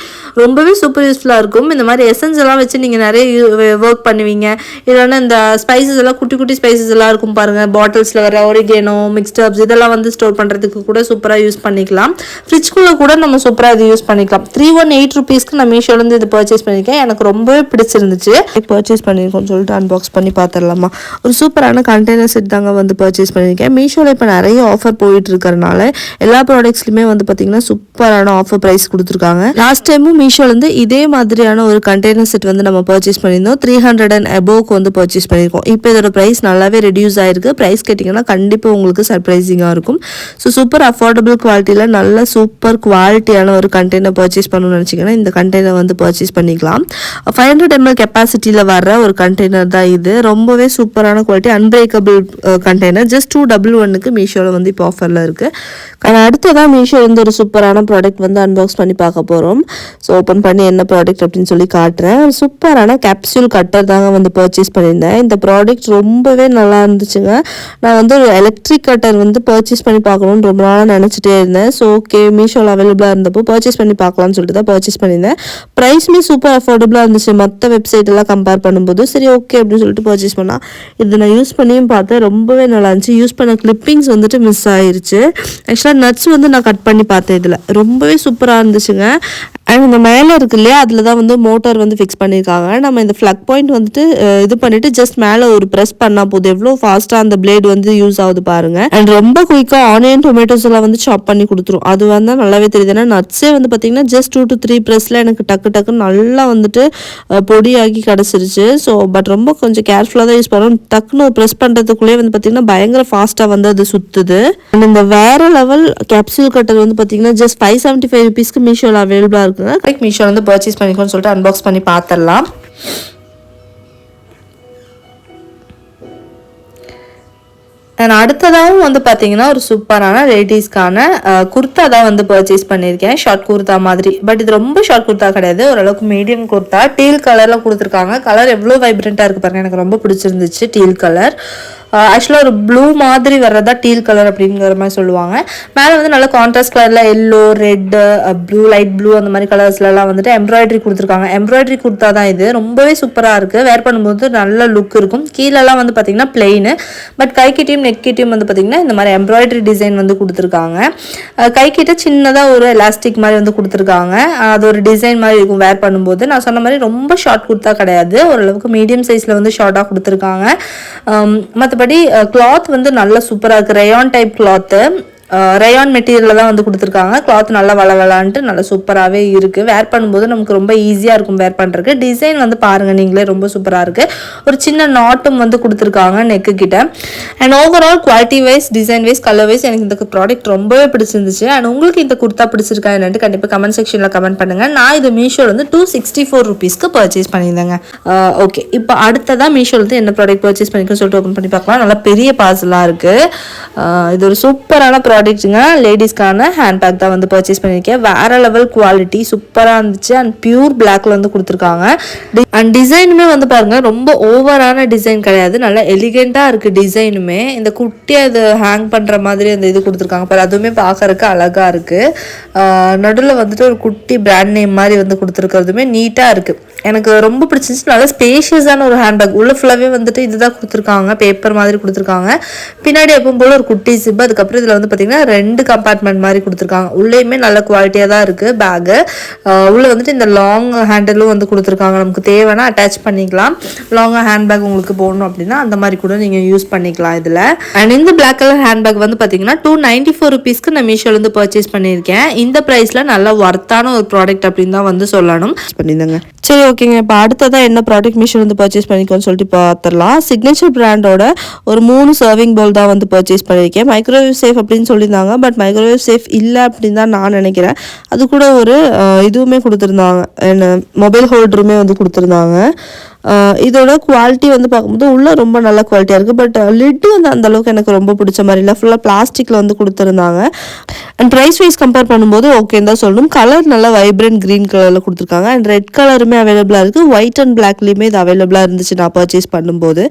ரொம்பவே சூப்பர் யூஸ்ஃபுல்லாக இருக்கும். இந்த மாதிரி எசன்ஸ் எல்லாம் வச்சு நீங்கள் நிறைய ஒர்க் பண்ணுவீங்க. இல்லைன்னா இந்த ஸ்பைசஸ் எல்லாம் குட்டி குட்டி ஸ்பைசஸ் எல்லாம் இருக்கும் பாருங்கள், பாட்டில்ஸில் வர ஒரிகேனோ, மிக்ஸ்ட் ஹர்ப்ஸ் இதெல்லாம் வந்து ஸ்டோர் பண்ணுறதுக்கு கூட சூப்பராக யூஸ் பண்ணிக்கலாம். ஃப்ரிட்ஜ்குள்ளே கூட நம்ம சூப்பராக இது யூஸ் பண்ணிக்கலாம். 318 rupeesக்கு நான் மீஷோலேருந்து இது பர்ச்சேஸ் பண்ணியிருக்கேன். எனக்கு ரொம்பவே பிடிச்சிருந்துச்சு. பர்ச்சேஸ் பண்ணியிருக்கோம்னு சொல்லிட்டு அன்பாக்ஸ் பண்ணி பார்த்துடலாமா. ஒரு சூப்பரான கண்டெய்னர் செட் தாங்க வந்து பர்ச்சேஸ் பண்ணியிருக்கேன். மீஷோவில் இப்போ நிறைய ஆஃபர் போயிட்டு இருக்கிறனால எல்லா ப்ராடக்ட்ஸ்லையுமே வந்து பார்த்தீங்கன்னா சூப்பரான ஆஃபர் ப்ரைஸ் கொடுத்துருக்காங்க. லாஸ்ட் டைமும் மீஷோலேருந்து இதே மாதிரியான ஒரு கண்டெய்னர் செட் வந்து நம்ம பர்ச்சேஸ் பண்ணியிருந்தோம். 300 and above வந்து பர்ச்சேஸ் பண்ணியிருக்கோம். இப்போ இதோட ப்ரைஸ் ப்ரைஸ் நல்லாவே ரெடியூஸ் ஆயிருக்கு. ப்ரைஸ் கேட்டிங்கன்னா கண்டிப்பாக உங்களுக்கு சர்ப்ரைசிங்காக இருக்கும். ஸோ சூப்பர் அஃபோர்டபுள் குவாலிட்டியில் நல்ல சூப்பர் குவாலிட்டியான ஒரு கண்டெய்னர் பர்ச்சேஸ் பண்ணணும்னு நினச்சிங்கன்னா இந்த கண்டெய்னர் வந்து பர்ச்சேஸ் பண்ணிக்கலாம். 500 ml கெப்பாசிட்டியில் வர ஒரு கண்டெய்னர் தான் இது. ரொம்பவே சூப்பரான குவாலிட்டி, அன்பிரேக்கபிள் கண்டெய்னர். ஜஸ்ட் 211க்கு மீஷோவில் வந்து இப்போ ஆஃபரில் இருக்குது. அடுத்ததான் மீஷோ வந்து ஒரு சூப்பரான ப்ராடக்ட் வந்து அன்பாக்ஸ் பண்ணி பார்க்க போகிறோம். ஸோ ஓப்பன் பண்ணி என்ன ப்ராடக்ட் அப்படின்னு சொல்லி காட்டுறேன். ஒரு சூப்பரான கேப்சூல் கட்டர் தாங்க வந்து பர்ச்சேஸ் பண்ணியிருந்தேன். இந்த ப்ராடக்ட் ரொம்பவே நல்லா இருந்துச்சுங்க. நான் வந்து ஒரு எலக்ட்ரிக் கட்டர் வந்து பர்ச்சேஸ் பண்ணி பார்க்கணும்னு ரொம்ப நாளாக நினச்சிட்டே இருந்தேன். ஸோ ஓகே, மீஷோவில் அவைலபிளாக இருந்தப்போ பர்ச்சேஸ் பண்ணி பார்க்கலாம்னு சொல்லிட்டு தான் பர்ச்சேஸ் பண்ணியிருந்தேன். ப்ரைஸுமே சூப்பர் அஃபோர்டபுளாக இருந்துச்சு மற்ற வெப்சைட் எல்லாம் கம்பேர் பண்ணும்போது. சரி ஓகே அப்படின்னு சொல்லிட்டு பர்ச்சேஸ் பண்ணால் இது நான் யூஸ் பண்ணியும் பார்த்தேன், ரொம்பவே நல்லா இருந்துச்சு. யூஸ் பண்ண கிளிப்பிங்ஸ் வந்துட்டு மிஸ் ஆயிருச்சு. ஆக்சுவலாக நட்ஸ் வந்து நான் கட் பண்ணி பார்த்தேன். இதில் ரொம்பவே சூப்பராக இருந்துச்சுங்க. அண்ட் இந்த மேலே இருக்கு இல்லையா, அதில் தான் வந்து மோட்டார் வந்து ஃபிக்ஸ் பண்ணியிருக்காங்க. நம்ம இந்த ஃப்ளக் பாயிண்ட் வந்துட்டு இது பண்ணிவிட்டு ஜஸ்ட் மேலே ஒரு ப்ரெஸ் பண்ணால் போதும். எவ்வளோ ஃபாஸ்ட்டாக அந்த பிளேட் வந்து யூஸ் ஆகுது பாருங்கள். அண்ட் ரொம்ப குயிக்காக ஆனியன் டொமேட்டோஸ் எல்லாம் வந்து சாப் பண்ணி கொடுத்துரும். அது வந்து நல்லாவே தெரியுது. ஏன்னா நட்ஸே வந்து பார்த்தீங்கன்னா ஜஸ்ட் 2 to 3 ப்ரெஸ்ஸில் எனக்கு டக்குன்னு நல்லா வந்துட்டு பொடியாகி கிடச்சிருச்சு. ஸோ பட் ரொம்ப கொஞ்சம் கேர்ஃபுல்லாக தான் யூஸ் பண்ணணும். டக்குன்னு ப்ரெஸ் பண்ணுறதுக்குள்ளேயே வந்து பார்த்தீங்கன்னா பயங்கர ஃபாஸ்ட்டாக வந்து அது சுற்றுது. அண்ட் இந்த வேறு லெவல் கேப்சூல் கட்டர் வந்து பார்த்தீங்கன்னா ஜஸ்ட் 575 rupeesக்கு மீஷோவில் அவைலபிளாக இருக்குது. மீஷோ வந்து பர்ச்சேஸ் பண்ணிக்கோன்னு சொல்லிட்டு அன்பாக்ஸ் பண்ணி பார்த்துடலாம். நான் அடுத்ததாகவும் வந்து பார்த்தீங்கன்னா ஒரு சூப்பரான லேடிஸ்க்கான குர்த்தா தான் வந்து பர்ச்சேஸ் பண்ணியிருக்கேன். ஷார்ட் குர்த்தா மாதிரி, பட் இது ரொம்ப ஷார்ட் குர்த்தா கிடையாது, ஓரளவுக்கு மீடியம் குர்த்தா. டீல் கலரில் கொடுத்துருக்காங்க. கலர் எவ்வளோ வைப்ரண்ட்டாக இருக்குது பாருங்கள், எனக்கு ரொம்ப பிடிச்சிருந்துச்சு டீல் கலர். ஆக்சுவலாக ஒரு ப்ளூ மாதிரி வர்றதா டீல் கலர் அப்படிங்கிற மாதிரி சொல்லுவாங்க. மேலே வந்து நல்ல கான்ட்ராஸ்ட் கலரில் yellow, red, blue, light blue அந்த மாதிரி கலர்ஸ்லாம் வந்துட்டு எம்ப்ராய்டரி கொடுத்துருக்காங்க. எம்ப்ராய்டரி குர்த்தா தான் இது. ரொம்பவே சூப்பராக இருக்குது. வேர் பண்ணும்போது நல்ல லுக் இருக்கும். கீழெல்லாம் வந்து பார்த்திங்கன்னா பிளெயின், பட் கைக்கிட்டையும் நெக்கிட்டையும் வந்து பார்த்திங்கன்னா இந்த மாதிரி எம்ப்ராய்டரி டிசைன் வந்து கொடுத்துருக்காங்க. கைக்கிட்ட சின்னதாக ஒரு எலாஸ்டிக் மாதிரி வந்து கொடுத்துருக்காங்க. அது ஒரு டிசைன் மாதிரி இருக்கும் வேர் பண்ணும்போது. நான் சொன்ன மாதிரி ரொம்ப ஷார்ட் குர்த்தா கிடையாது, ஓரளவுக்கு மீடியம் சைஸில் வந்து ஷார்ட்டாக கொடுத்துருக்காங்க. மற்றபடி கிளாத் வந்து நல்லா சூப்பராக இருக்குது. ரயான் டைப் கிளாத்து, ரயான் மெட்டீரியலில் தான் வந்து கொடுத்துருக்காங்க. கிளாத் நல்லா வளவலான்ட்டு நல்லா சூப்பராகவே இருக்குது. வேர் பண்ணும்போது நமக்கு ரொம்ப ஈஸியாக இருக்கும் வேர் பண்ணுறதுக்கு. டிசைன் வந்து பாருங்கள் நீங்களே, ரொம்ப சூப்பராக இருக்குது. ஒரு சின்ன நாட்டும் வந்து கொடுத்துருக்காங்க நெக்கு கிட்ட. And overall quality wise, design wise, colour wise எனக்கு இந்த ப்ராடக்ட் ரொம்பவே பிடிச்சிருந்துச்சு. அண்ட் உங்களுக்கு இந்த குர்த்தா பிடிச்சிருக்கா என்னட்டு கண்டிப்பாக கமெண்ட் செக்ஷனில் கமெண்ட் பண்ணுங்கள். நான் இது மீஷோவில் வந்து 264 rupeesக்கு பர்ச்சேஸ் பண்ணியிருந்தேங்க. ஓகே, இப்போ அடுத்ததான் மீஷோவில் வந்து என்ன ப்ராடக்ட் பர்ச்சேஸ் பண்ணிக்கணும்னு சொல்லிட்டு ஓப்பன் பண்ணி பார்க்கலாம். நல்லா பெரிய பார்சலாக இருக்குது. இது ஒரு சூப்பரான ப்ராடக்ட்டுங்க. லேடிஸ்க்கான ஹேண்ட்பேக் தான் வந்து பர்ச்சேஸ் பண்ணியிருக்கேன். வேற லெவல் குவாலிட்டி சூப்பராக இருந்துச்சு. அண்ட் பியூர் பிளாக்ல வந்து கொடுத்துருக்காங்க. அண்ட் டிசைனுமே வந்து பாருங்க, ரொம்ப ஓவரான டிசைன் கிடையாது, நல்லா எலிகெண்டாக இருக்குது டிசைனுமே. இந்த குட்டியாக இது ஹேங் பண்ணுற மாதிரி அந்த இது கொடுத்துருக்காங்க பாரு, அதுவுமே பார்க்கறதுக்கு அழகாக இருக்குது. நடுவில் வந்துட்டு ஒரு குட்டி பிராண்ட் நேம் மாதிரி வந்து கொடுத்துருக்கிறதுமே நீட்டாக இருக்குது. எனக்கு ரொம்ப பிடிச்சிருந்துச்சு. நல்லா ஸ்பேஷியஸான ஒரு ஹேண்ட்பேக். உள்ள ஃபுல்லாகவே வந்துட்டு இதுதான் கொடுத்துருக்காங்க, பேப்பர் மாதிரி கொடுத்துருக்காங்க. பின்னாடி எப்பவும் போல் ஒரு குட்டி ஜிப். அதுக்கப்புறம் இதில் வந்து பார்த்தீங்கன்னா 2 கம்பார்ட்மெண்ட் மாதிரி கொடுத்துருக்காங்க. உள்ளேயுமே நல்ல குவாலிட்டியாக தான் இருக்குது பேகு. உள்ளே வந்துட்டு இந்த லாங் ஹேண்டலும் வந்து கொடுத்துருக்காங்க. நமக்கு தேவைன்னா அட்டாச் பண்ணிக்கலாம். லாங் ஹேண்ட்பேக் உங்களுக்கு போடணும் அப்படின்னா அந்த மாதிரி கூட நீங்கள் யூஸ் பண்ணிக்கலாம் இதில். அண்ட் இந்த பிளாக் கலர் ஹேண்ட்பேக் வந்து பார்த்தீங்கன்னா 294 rupeesக்கு நான் மீஷோலேருந்து பர்ச்சேஸ் பண்ணியிருக்கேன். இந்த ப்ரைஸில் நல்ல ஒர்த்தான ஒரு ப்ராடக்ட் அப்படின்னு தான் வந்து சொல்லணும். பண்ணியிருந்தேங்க. சரி ஓகேங்க, இப்போ அடுத்ததான் என்ன ப்ராடக்ட் மீஷோ வந்து பர்ச்சேஸ் பண்ணிக்கோன்னு சொல்லிட்டு பார்த்துடலாம். சிக்னேச்சர் பிராண்டோட ஒரு 3 சர்விங் பவுல் தான் வந்து பர்ச்சேஸ் பண்ணியிருக்கேன். மைக்ரோவேவ் சேஃப் அப்படின்னு சொல்லியிருந்தாங்க, பட் மைக்ரோவேவ் சேஃப் இல்லை அப்படின்னு தான் நான் நினைக்கிறேன். அது கூட ஒரு இதுவுமே கொடுத்துருந்தாங்க, என்ன மொபைல் ஹோல்டருமே வந்து கொடுத்துருந்தாங்க. இதோட குவாலிட்டி வந்து பார்க்கும்போது உள்ளே ரொம்ப நல்ல குவாலிட்டியாக இருக்குது. பட் லிட்டு வந்து அந்தளவுக்கு எனக்கு ரொம்ப பிடிச்ச மாதிரி இல்லை, ஃபுல்லாக பிளாஸ்டிக்கில் வந்து கொடுத்துருந்தாங்க. அண்ட் ப்ரைஸ் வைஸ் கம்பேர் பண்ணும்போது ஓகேன்னு தான் சொல்லணும். கலர் நல்லா வைப்ரண்ட் க்ரீன் கலரில் கொடுத்துருக்காங்க. அண்ட் ரெட் கலருமே அவைலபிளாக இருக்குது. ஒயிட் அண்ட் பிளாக்லேயுமே இது அவைலபிளாக இருந்துச்சு நான் பர்ச்சேஸ் பண்ணும்போது.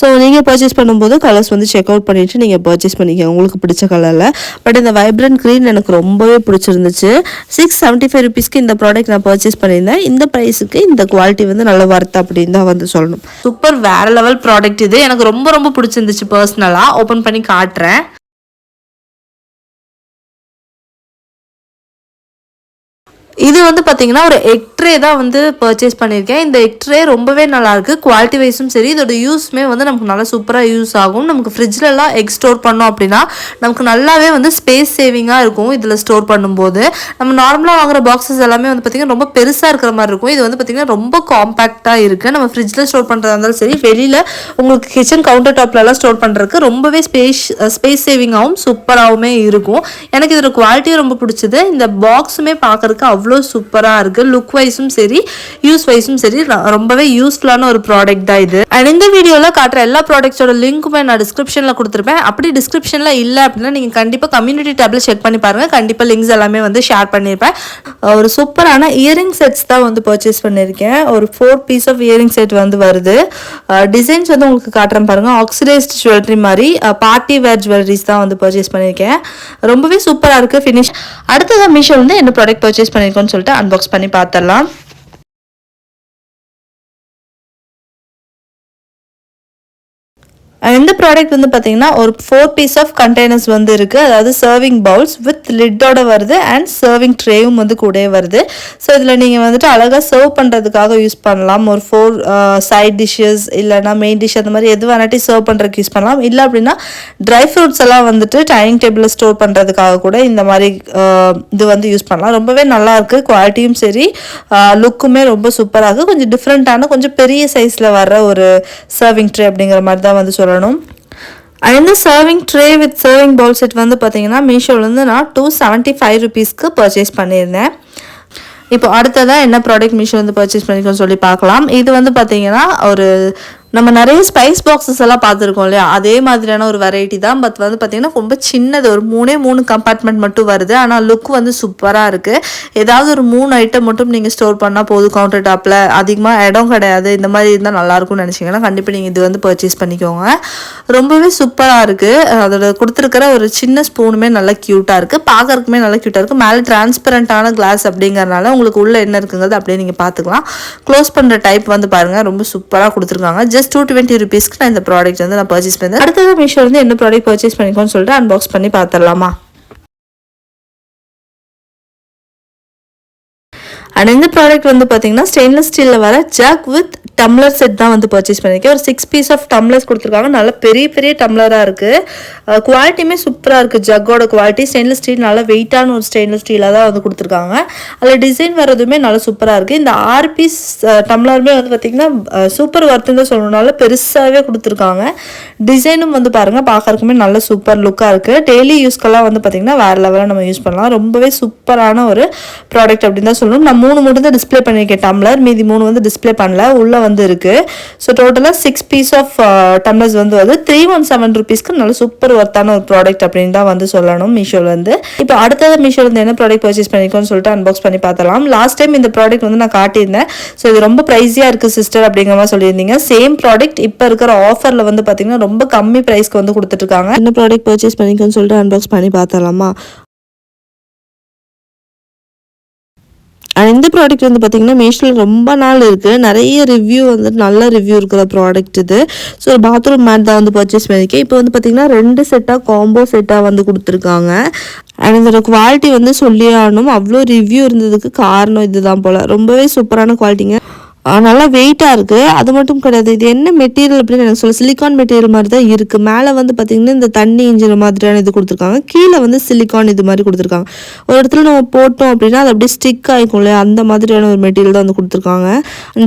ஸோ நீங்கள் பர்ச்சேஸ் பண்ணும்போது கலர்ஸ் வந்து செக் அவுட் பண்ணிவிட்டு நீங்கள் பர்ச்சேஸ் பண்ணிக்க உங்களுக்கு பிடிச்ச கலரில். பட் இந்த வைப்ரண்ட் க்ரீன் எனக்கு ரொம்பவே பிடிச்சிருந்துச்சு. 675 rupeesக்கு இந்த ப்ராடக்ட் நான் பர்ச்சேஸ் பண்ணியிருந்தேன். இந்த ப்ரைஸுக்கு இந்த குவாலிட்டி வந்து நல்ல ஒர்த் அப்படின்னு தான் வந்து சொல்லணும். சூப்பர் வேற லெவல் ப்ராடக்ட் இது. எனக்கு ரொம்ப ரொம்ப பிடிச்சிருந்துச்சு. பர்சனலாக ஓப்பன் பண்ணி காட்டுறேன். இது வந்து பார்த்தீங்கன்னா ஒரு எக் ட்ரே தான் வந்து பர்ச்சேஸ் பண்ணியிருக்கேன். இந்த எக் ட்ரே ரொம்பவே நல்லாயிருக்கு. குவாலிட்டி வைஸும் சரி, இதோட யூஸுமே வந்து நமக்கு நல்லா சூப்பராக யூஸ் ஆகும். நமக்கு ஃப்ரிட்ஜ்லலாம் எக் ஸ்டோர் பண்ணோம் அப்படின்னா நமக்கு நல்லாவே வந்து ஸ்பேஸ் சேவிங்காக இருக்கும் இதில் ஸ்டோர் பண்ணும்போது. நம்ம நார்மலாக வாங்குற பாக்ஸஸ் எல்லாமே வந்து பார்த்திங்கன்னா ரொம்ப பெருசாக இருக்கிற மாதிரி இருக்கும். இது வந்து பார்த்திங்கன்னா ரொம்ப காம்பேக்டாக இருக்குது. நம்ம ஃப்ரிட்ஜில் ஸ்டோர் பண்ணுறதா இருந்தாலும் சரி, வெளியில் உங்களுக்கு கிச்சன் கவுண்டர் டாப்லலாம் ஸ்டோர் பண்ணுறதுக்கு ரொம்பவே ஸ்பேஸ் சேவிங்காகவும் சூப்பராகவுமே இருக்கும். எனக்கு இதோட குவாலிட்டியும் ரொம்ப பிடிச்சது. இந்த பாக்ஸுமே பார்க்குறதுக்கு அவ்வளோ சூப்பராக இருக்குது. லுக் வைஸும் சரி, யூஸ் வைஸும் சரி, ரொம்பவே யூஸ்ஃபுல்லான ஒரு ப்ராடக்ட் தான் இது. அண்ட் இந்த வீடியோவில் காட்டுற எல்லா ப்ராடக்ட்ஸோட லிங்க்குமே நான் டிஸ்கிரிப்ஷனில் கொடுத்துருப்பேன். அப்படி டிஸ்கிரிப்ஷனில் இல்லை அப்படின்னா நீங்கள் கண்டிப்பாக கம்யூனிட்டி டேப்பில் செக் பண்ணி பாருங்கள். கண்டிப்பாக லிங்க்ஸ் எல்லாமே வந்து ஷேர் பண்ணியிருப்பேன். ஒரு சூப்பரான இயரிங் செட்ஸ் தான் வந்து பர்ச்சேஸ் பண்ணியிருக்கேன். ஒரு 4 பீஸ் ஆஃப் இயரிங் செட் வந்து வருது. டிசைன்ஸ் வந்து உங்களுக்கு காட்டுறேன் பாருங்கள். ஆக்சிடைஸ்ட் ஜுவல்லரி மாதிரி பார்ட்டி வேர் ஜுவல்லரிஸ் தான் வந்து பர்ச்சேஸ் பண்ணியிருக்கேன். ரொம்பவே சூப்பராக இருக்குது ஃபினிஷ். அடுத்ததான் மீஷோ வந்து என்ன ப்ராடக்ட் பர்ச்சேஸ் பண்ணியிருக்கோன்னு சொல்லிட்டு அன்பாக்ஸ் பண்ணி பார்த்துடலாம். இந்த ப்ராடக்ட் வந்து பார்த்தீங்கன்னா ஒரு 4 பீஸ் ஆஃப் கண்டெய்னர்ஸ் வந்து இருக்குது. அதாவது சர்விங் பவுல்ஸ் வித் லிட்டோட வருது அண்ட் சர்விங் ட்ரேவும் வந்து கூட வருது. ஸோ இதில் நீங்கள் வந்துட்டு அழகாக சர்வ் பண்ணுறதுக்காக யூஸ் பண்ணலாம். ஒரு 4 சைட் டிஷ்ஷஸ் இல்லைனா மெயின் டிஷ் அந்த மாதிரி எது வேணாட்டி சர்வ் பண்ணுறதுக்கு யூஸ் பண்ணலாம். இல்லை அப்படின்னா ட்ரை ஃப்ரூட்ஸ் எல்லாம் வந்துட்டு டைனிங் டேபிளில் ஸ்டோர் பண்ணுறதுக்காக கூட இந்த மாதிரி இது வந்து யூஸ் பண்ணலாம். ரொம்பவே நல்லாயிருக்கு. குவாலிட்டியும் சரி, லுக்குமே ரொம்ப சூப்பராக இருக்குது. கொஞ்சம் டிஃப்ரெண்ட்டான கொஞ்சம் பெரிய சைஸில் வர ஒரு சர்விங் ட்ரே அப்படிங்கிற மாதிரி தான் வந்து சொல்லணும். இந்த serving tray with serving bowl set வந்து பார்த்தீங்கன்னா மீஷோலேருந்து நான் 275 ருபீஸ்க்கு பர்ச்சேஸ் பண்ணியிருந்தேன். இப்போ அடுத்ததான் என்ன ப்ராடக்ட் மீஷோ வந்து பர்ச்சேஸ் பண்ணிக்கோன்னு சொல்லி பார்க்கலாம். இது வந்து பார்த்தீங்கன்னா ஒரு நம்ம நிறைய ஸ்பைஸ் பாக்ஸஸ் எல்லாம் பார்த்துருக்கோம் இல்லையா, அதே மாதிரியான ஒரு வெரைட்டி தான். பட் வந்து பார்த்திங்கன்னா ரொம்ப சின்னது, ஒரு 3 கம்பார்ட்மெண்ட் மட்டும் வருது. ஆனால் லுக் வந்து சூப்பராக இருக்குது. ஏதாவது ஒரு 3 ஐட்டம் மட்டும் நீங்கள் ஸ்டோர் பண்ணால் போதும். கவுண்டர் டாப்பில் அதிகமாக இடம் கிடையாது, இந்த மாதிரி இருந்தால் நல்லாயிருக்கும்னு நினச்சிங்கன்னா கண்டிப்பாக நீங்கள் இது வந்து பர்ச்சேஸ் பண்ணிக்கோங்க. ரொம்பவே சூப்பராக இருக்குது. அதோட கொடுத்துருக்கிற ஒரு சின்ன ஸ்பூனுமே நல்லா க்யூட்டாக இருக்குது. பார்க்கறதுக்குமே நல்லா க்யூட்டாக இருக்குது. மேலே டிரான்ஸ்பரண்ட்டான கிளாஸ் அப்படிங்கிறனால உங்களுக்கு உள்ளே என்ன இருக்குங்கிறது அப்படியே நீங்கள் பார்த்துக்கலாம். க்ளோஸ் பண்ணுற டைப் வந்து பாருங்கள், ரொம்ப சூப்பராக கொடுத்துருக்காங்க. ஜஸ்ட் 220 ருபீஸ்க்கு நான் இந்த ப்ராடக்ட் வந்து நான் பர்ச்சேஸ் பண்ணேன். அடுத்தது மீஷோ வந்து என்ன ப்ராடக்ட் பர்ச்சேஸ் பண்ணிக்கோன்னு சொல்லிட்டு அன்பாக்ஸ் பண்ணி பார்த்துடலாமா. அண்ட் இந்த ப்ராடக்ட் வந்து பார்த்தீங்கன்னா ஸ்டெயின்லெஸ் ஸ்டீலில் வர ஜக் வித் டம்ளர் செட் தான் வந்து பர்ச்சேஸ் பண்ணியிருக்கேன். ஒரு 6 பீஸ் ஆஃப் டம்ளர்ஸ் கொடுத்துருக்காங்க. நல்ல பெரிய பெரிய டம்ளராக இருக்குது. குவாலிட்டியுமே சூப்பராக இருக்குது. ஜக்கோட குவாலிட்டி ஸ்டெயின்லெஸ் ஸ்டீல், நல்லா வெயிட்டான ஒரு ஸ்டெயின்லெஸ் ஸ்டீலாக தான் வந்து கொடுத்துருக்காங்க. அதில் டிசைன் வரதுமே நல்லா சூப்பராக இருக்குது. இந்த 6 பீஸ் டம்ளருமே வந்து பார்த்திங்கன்னா சூப்பர் ஒர்த்துன்னு தான் சொல்லணும்னால பெருசாகவே கொடுத்துருக்காங்க. டிசைனும் வந்து பாருங்கள், பார்க்கறதுக்குமே நல்ல சூப்பர் லுக்காக இருக்குது. டெய்லி யூஸ்க்கெல்லாம் வந்து பார்த்திங்கன்னா வேறு லெவலில் நம்ம யூஸ் பண்ணலாம். ரொம்பவே சூப்பரான ஒரு ப்ராடக்ட் அப்படின்னு தான் சொல்லணும். நான் 3 மட்டும் தான் டிஸ்பிளே பண்ணியிருக்கேன் டம்ளர், மீதி 3 வந்து டிஸ்பிளே பண்ணல, உள்ளே வந்து இருக்குது. ஸோ டோட்டலாக 6 பீஸ் ஆஃப் டம்ளர்ஸ் வந்து 317 ருபீஸ்க்கு நல்ல சூப்பர் ஒர்த்தான ஒரு ப்ராடக்ட் அப்படின்னு தான் வந்து சொல்லணும் மீஷோலேருந்து. இப்போ அடுத்தது மீஷோலேருந்து என்ன ப்ராடக்ட் பர்ச்சேஸ் பண்ணிக்கோன்னு சொல்லிட்டு அன்பாக்ஸ் பண்ணி பார்த்தலாம். லாஸ்ட் டைம் இந்த ப்ராடக்ட் வந்து நான் காட்டியிருந்தேன். ஸோ இது ரொம்ப ப்ரைஸியாக இருக்குது சிஸ்டர் அப்படிங்கிற மாதிரி சொல்லியிருந்தீங்க. சேம் ப்ராடக்ட் இப்போ இருக்கிற ஆஃபரில் வந்து பார்த்தீங்கன்னா ரொம்ப கம்மி ப்ரைஸ்க்கு வந்து கொடுத்துட்ருக்காங்க. என்ன ப்ராடக்ட் பர்ச்சேஸ் பண்ணிக்கோன்னு சொல்லிட்டு அன்பாக்ஸ் பண்ணி பார்த்தலாமா. இந்த ப்ராடக்ட் வந்து பார்த்திங்கன்னா மீஷோவில் ரொம்ப நாள் இருக்குது. நிறைய ரிவ்யூ வந்து நல்ல ரிவ்யூ இருக்கிற ப்ராடக்ட் இது. ஸோ ஒரு பாத்ரூம் மேட் தான் வந்து பர்ச்சேஸ் பண்ணியிருக்கேன். இப்போ வந்து பார்த்திங்கன்னா 2 செட்டாக காம்போ செட்டாக வந்து கொடுத்துருக்காங்க. அண்ட் இதோட குவாலிட்டி வந்து சொல்லியே ஆகணும். அவ்வளோ ரிவ்யூ இருந்ததுக்கு காரணம் இதுதான் போல். ரொம்பவே சூப்பரான குவாலிட்டிங்க. நல்லா வெயிட்டாக இருக்குது. அது மட்டும் கிடையாது, இது என்ன மெட்டீரியல் அப்படின்னு எனக்கு சொல்ல, சிலிக்கான் மெட்டீரியல் மாதிரி தான் இருக்குது. மேலே வந்து பார்த்திங்கன்னா இந்த தண்ணி இன்ஜின் மாதிரியான இது கொடுத்துருக்காங்க. கீழே வந்து சிலிக்கான் இது மாதிரி கொடுத்துருக்காங்க. ஒரு இடத்துல நம்ம போட்டோம் அப்படின்னா அது அப்படியே ஸ்டிக் ஆகிக்கும் இல்லையா, அந்த மாதிரியான ஒரு மெட்டீரியல் தான் வந்து கொடுத்துருக்காங்க.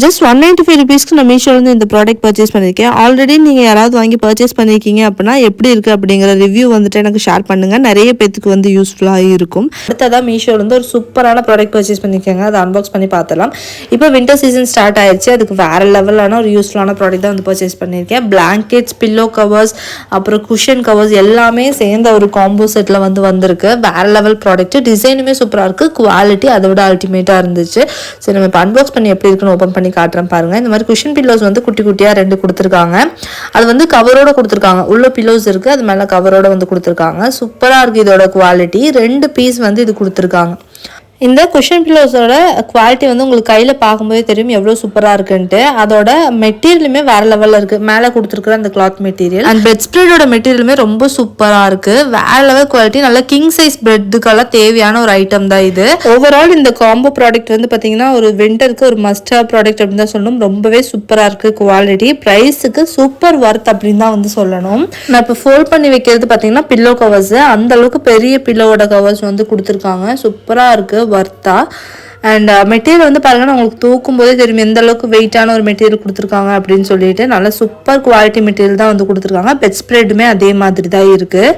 ஜஸ்ட் 195 ருபீஸ்க்கு நான் மீஷோலேருந்து இந்த ப்ராடக்ட் பர்ச்சேஸ் பண்ணியிருக்கேன். ஆல்ரெடி நீங்கள் யாராவது வாங்கி பர்ச்சேஸ் பண்ணியிருக்கீங்க அப்படின்னா எப்படி இருக்குது அப்படிங்கிற ரிவ்யூ வந்துட்டு எனக்கு ஷேர் பண்ணுங்கள். நிறைய பேத்துக்கு வந்து யூஸ்ஃபுல்லாக இருக்கும். அடுத்ததான் மீஷோலேருந்து ஒரு சூப்பரான ப்ராடக்ட் பர்ச்சேஸ் பண்ணியிருக்காங்க. அதை அன்பாக்ஸ் பண்ணி பார்த்தலாம். இப்போ வின்டர் சீசன் ஸ்டார்ட் ஆயிடுச்சு. அதுக்கு வேற லெவலான ஒரு யூஸ்ஃபுல்லான ப்ராடக்ட் தான் வந்து பர்ச்சேஸ் பண்ணியிருக்கேன். பிளாங்கெட்ஸ், பில்லோ கவர்ஸ், அப்புறம் குஷன் கவர்ஸ் எல்லாமே சேர்ந்த ஒரு காம்போ செட்டில் வந்து வந்திருக்கு. வேற லெவல் ப்ராடக்ட். டிசைனுமே சூப்பராக இருக்குது. குவாலிட்டி அதை விட அல்டிமேட்டாக இருந்துச்சு. சரி, நம்ம இப்போ அன்பாக்ஸ் பண்ணி எப்படி இருக்குன்னு ஓப்பன் பண்ணி காட்டுறேன் பாருங்க. இந்த மாதிரி குஷன் பில்லோஸ் வந்து குட்டி குட்டியாக 2 கொடுத்துருக்காங்க. அது வந்து கவரோட கொடுத்துருக்காங்க. உள்ள பில்லோஸ் இருக்குது, அது மேலே கவரோட வந்து கொடுத்துருக்காங்க. சூப்பராக இருக்குது இதோட குவாலிட்டி. 2 பீஸ் வந்து இது கொடுத்துருக்காங்க. இந்த குஷன் பில்லோஸோட குவாலிட்டி வந்து உங்களுக்கு கையில் பார்க்கும்போதே தெரியும் எவ்வளோ சூப்பராக இருக்குன்ட்டு. அதோட மெட்டீரியலுமே வேறு லெவலில் இருக்குது. மேலே கொடுத்துருக்குற அந்த கிளாத் மெட்டீரியல் அண்ட் பெட் ஸ்ப்ரெடோட மெட்டீரியலுமே ரொம்ப சூப்பராக இருக்குது. வேறு லெவல் குவாலிட்டி. நல்ல கிங் சைஸ் பெட்டுக்கெல்லாம் தேவையான ஒரு ஐட்டம் தான் இது. ஓவரால் இந்த காம்போ ப்ராடக்ட் வந்து பார்த்தீங்கன்னா ஒரு விண்டருக்கு ஒரு மஸ்ட் ஹேவ் ப்ராடக்ட் அப்படின்னு தான் சொல்லணும். ரொம்பவே சூப்பராக இருக்குது. குவாலிட்டி ப்ரைஸுக்கு சூப்பர் ஒர்த் அப்படின்னு தான் வந்து சொல்லணும். நான் இப்போ ஃபோல்ட் பண்ணி வைக்கிறது பார்த்தீங்கன்னா பில்லோ கவர்ஸ். அந்த அளவுக்கு பெரிய பில்லோவோட கவர்ஸ் வந்து கொடுத்துருக்காங்க. சூப்பராக இருக்குது. வர்த்தா அண்ட் மெட்டீரியல் வந்து பாருங்கன்னா உங்களுக்கு தூக்கும் போதே தெரியும் எந்த அளவுக்கு வெயிட்டான ஒரு மெட்டீரியல் கொடுத்துருக்காங்க அப்படின்னு சொல்லிட்டு. நல்ல சூப்பர் குவாலிட்டி மெட்டீரியல் தான் வந்து கொடுத்துருக்காங்க. பெட் ஸ்ப்ரெட்டுமே அதே மாதிரி தான் இருக்குது.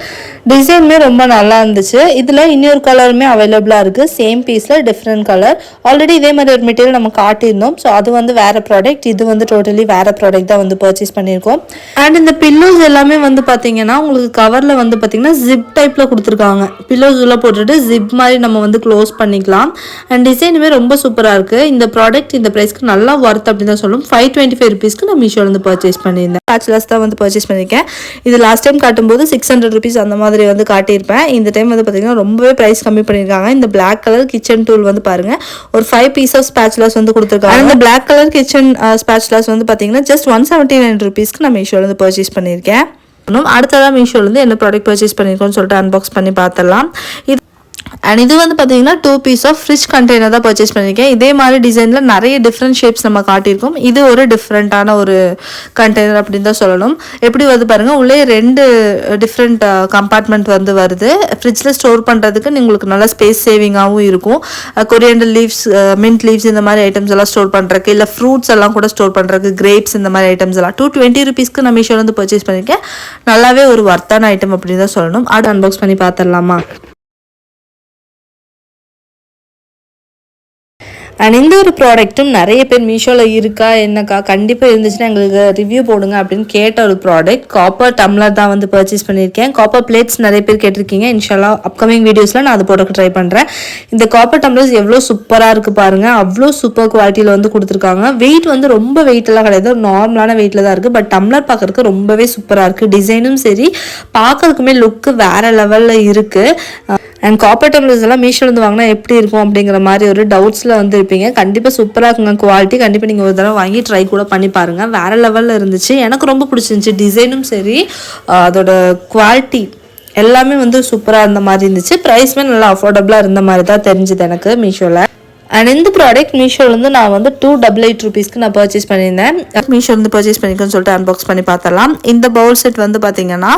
டிசைனுமே ரொம்ப நல்லா இருந்துச்சு. இதில் இன்னொரு கலருமே அவைலபிளாக இருக்குது. சேம் பீஸில் டிஃப்ரெண்ட் கலர். ஆல்ரெடி இதே மாதிரி ஒரு மெட்டீரியல் நம்ம காட்டியிருந்தோம். ஸோ அது வந்து வேறு ப்ராடக்ட். இது வந்து டோட்டலி வேறு ப்ராடக்ட் தான் வந்து பர்ச்சேஸ் பண்ணியிருக்கோம். அண்ட் இந்த பில்லோஸ் எல்லாமே வந்து பார்த்தீங்கன்னா உங்களுக்கு கவரில் வந்து பார்த்தீங்கன்னா ஜிப் டைப்பில் கொடுத்துருக்காங்க. பில்லோஸ் உள்ள போட்டுட்டு ஜிப் மாதிரி நம்ம வந்து க்ளோஸ் பண்ணிக்கலாம். அண்ட் டிசைனுமே ரொம்ப சூப்பராக இருக்குது. இந்த ப்ராடக்ட் இந்த ப்ரைஸ்க்கு நல்லா ஒர்த் அப்படின்னு தான் சொல்லணும். 525 rupeesக்கு நான் மீஷோலேருந்து பர்ச்சேஸ் பண்ணியிருந்தேன். பேச்சுலர்ஸ் தான் வந்து பர்ச்சேஸ் பண்ணியிருக்கேன். இது லாஸ்ட் டைம் காட்டும்போது 600 rupees அந்த மாதிரி வந்து காட்டியிருப்பேன். இந்த டைம் வந்து பார்த்தீங்கன்னா ரொம்பவே ப்ரைஸ் கம்மி பண்ணியிருக்காங்க. இந்த பிளாக் கலர் கிச்சன் டூல் வந்து பாருங்கள் ஒரு 5 pieces of spatulas வந்து கொடுத்துருக்காங்க. இந்த பிளாக் கலர் கிச்சன் spatulas வந்து பார்த்தீங்கன்னா ஜஸ்ட் 179 rupeesக்கு நான் மீஷோலேருந்து பர்ச்சேஸ் பண்ணியிருக்கேன். அடுத்ததான் மீஷோலேருந்து என்ன ப்ராடக்ட் பர்ச்சேஸ் பண்ணியிருக்கோன்னு சொல்லிட்டு அன்பாக்ஸ் பண்ணி பார்த்துடலாம். அண்ட் இது வந்து பார்த்தீங்கன்னா 2 pieces ஆஃப் ஃப்ரிட்ஜ் கண்டெய்னர் தான் பர்ச்சேஸ் பண்ணியிருக்கேன். இதே மாதிரி டிசைனில் நிறைய டிஃப்ரெண்ட் ஷேப்ஸ் நம்ம காட்டியிருக்கோம். இது ஒரு டிஃப்ரெண்ட்டான ஒரு கண்டெய்னர் அப்படின்னு தான் சொல்லணும். எப்படி வந்து பாருங்கள் உள்ளே 2 டிஃப்ரெண்ட் கம்பார்ட்மெண்ட் வந்து வருது. ஃப்ரிட்ஜில் ஸ்டோர் பண்ணுறதுக்கு உங்களுக்கு நல்லா ஸ்பேஸ் சேவிங்காகவும் இருக்கும். கொரியண்டர் லீவ்ஸ், மின்ட் லீவ்ஸ் இந்த மாதிரி ஐட்டம்ஸ் எல்லாம் ஸ்டோர் பண்ணுறதுக்கு, இல்லை ஃப்ரூட்ஸ் எல்லாம் கூட ஸ்டோர் பண்ணுறதுக்கு, கிரேப்ஸ் இந்த மாதிரி ஐட்டம்ஸ் எல்லாம் 220 rupeesக்கு நான் மீஷோவில் வந்து பர்ச்சேஸ் பண்ணியிருக்கேன். நல்லாவே ஒரு வர்த்தான ஐட்டம் அப்படின்னு தான் சொல்லணும். அது அன்பாக்ஸ் பண்ணி பார்த்துடலாமா? அண்ட் இந்த ஒரு ப்ராடக்ட்டும் நிறைய பேர் மீஷோவில் இருக்கா என்னக்கா கண்டிப்பாக இருந்துச்சுன்னா எங்களுக்கு ரிவ்யூ போடுங்க அப்படின்னு கேட்ட ஒரு ப்ராடக்ட். காப்பர் டம்ளர் தான் வந்து பர்ச்சேஸ் பண்ணியிருக்கேன். காப்பர் பிளேட்ஸ் நிறைய பேர் கேட்டிருக்கீங்க. இன்ஷால்லா அப்கமிங் வீடியோஸில் நான் அது போட்டு ட்ரை பண்ணுறேன். இந்த காப்பர் டம்ளர்ஸ் எவ்வளோ சூப்பராக இருக்குது பாருங்கள். அவ்வளோ சூப்பர் குவாலிட்டியில் வந்து கொடுத்துருக்காங்க. வெயிட் வந்து ரொம்ப வெயிட்டெல்லாம் கிடையாது, நார்மலான வெயிட்டில் தான் இருக்குது. பட் டம்ளர் பார்க்குறதுக்கு ரொம்பவே சூப்பராக இருக்குது. டிசைனும் சரி பார்க்கறதுக்குமே லுக்கு வேறு லெவலில் இருக்குது. அண்ட் காப்பர் டம்ளர்ஸ் எல்லாம் மீஷோலேருந்து வாங்கினா எப்படி இருக்கும் அப்படிங்கிற மாதிரி ஒரு டவுட்ஸில் வந்து இருப்பீங்க. கண்டிப்பாக சூப்பராக இருக்குங்க குவாலிட்டி. கண்டிப்பாக நீங்கள் ஒரு தடவை வாங்கி ட்ரை கூட பண்ணி பாருங்கள். வேறு லெவலில் இருந்துச்சு. எனக்கு ரொம்ப பிடிச்சிருந்துச்சி. டிசைனும் சரி அதோட குவாலிட்டி எல்லாமே வந்து சூப்பராக இருந்த மாதிரி இருந்துச்சு. ப்ரைஸுமே நல்லா அஃபோர்டபுளாக இருந்த மாதிரி தான் தெரிஞ்சுது எனக்கு மீஷோவில். அண்ட் இந்த ப்ராடக்ட் மீஷோலேருந்து நான் வந்து 288 rupeesக்கு நான் பர்ச்சேஸ் பண்ணியிருந்தேன். மீஷோலேருந்து பர்ச்சேஸ் பண்ணிக்கோன்னு சொல்லிட்டு அன்பாக்ஸ் பண்ணி பார்த்தலாம். இந்த பவுல் செட் வந்து பார்த்தீங்கன்னா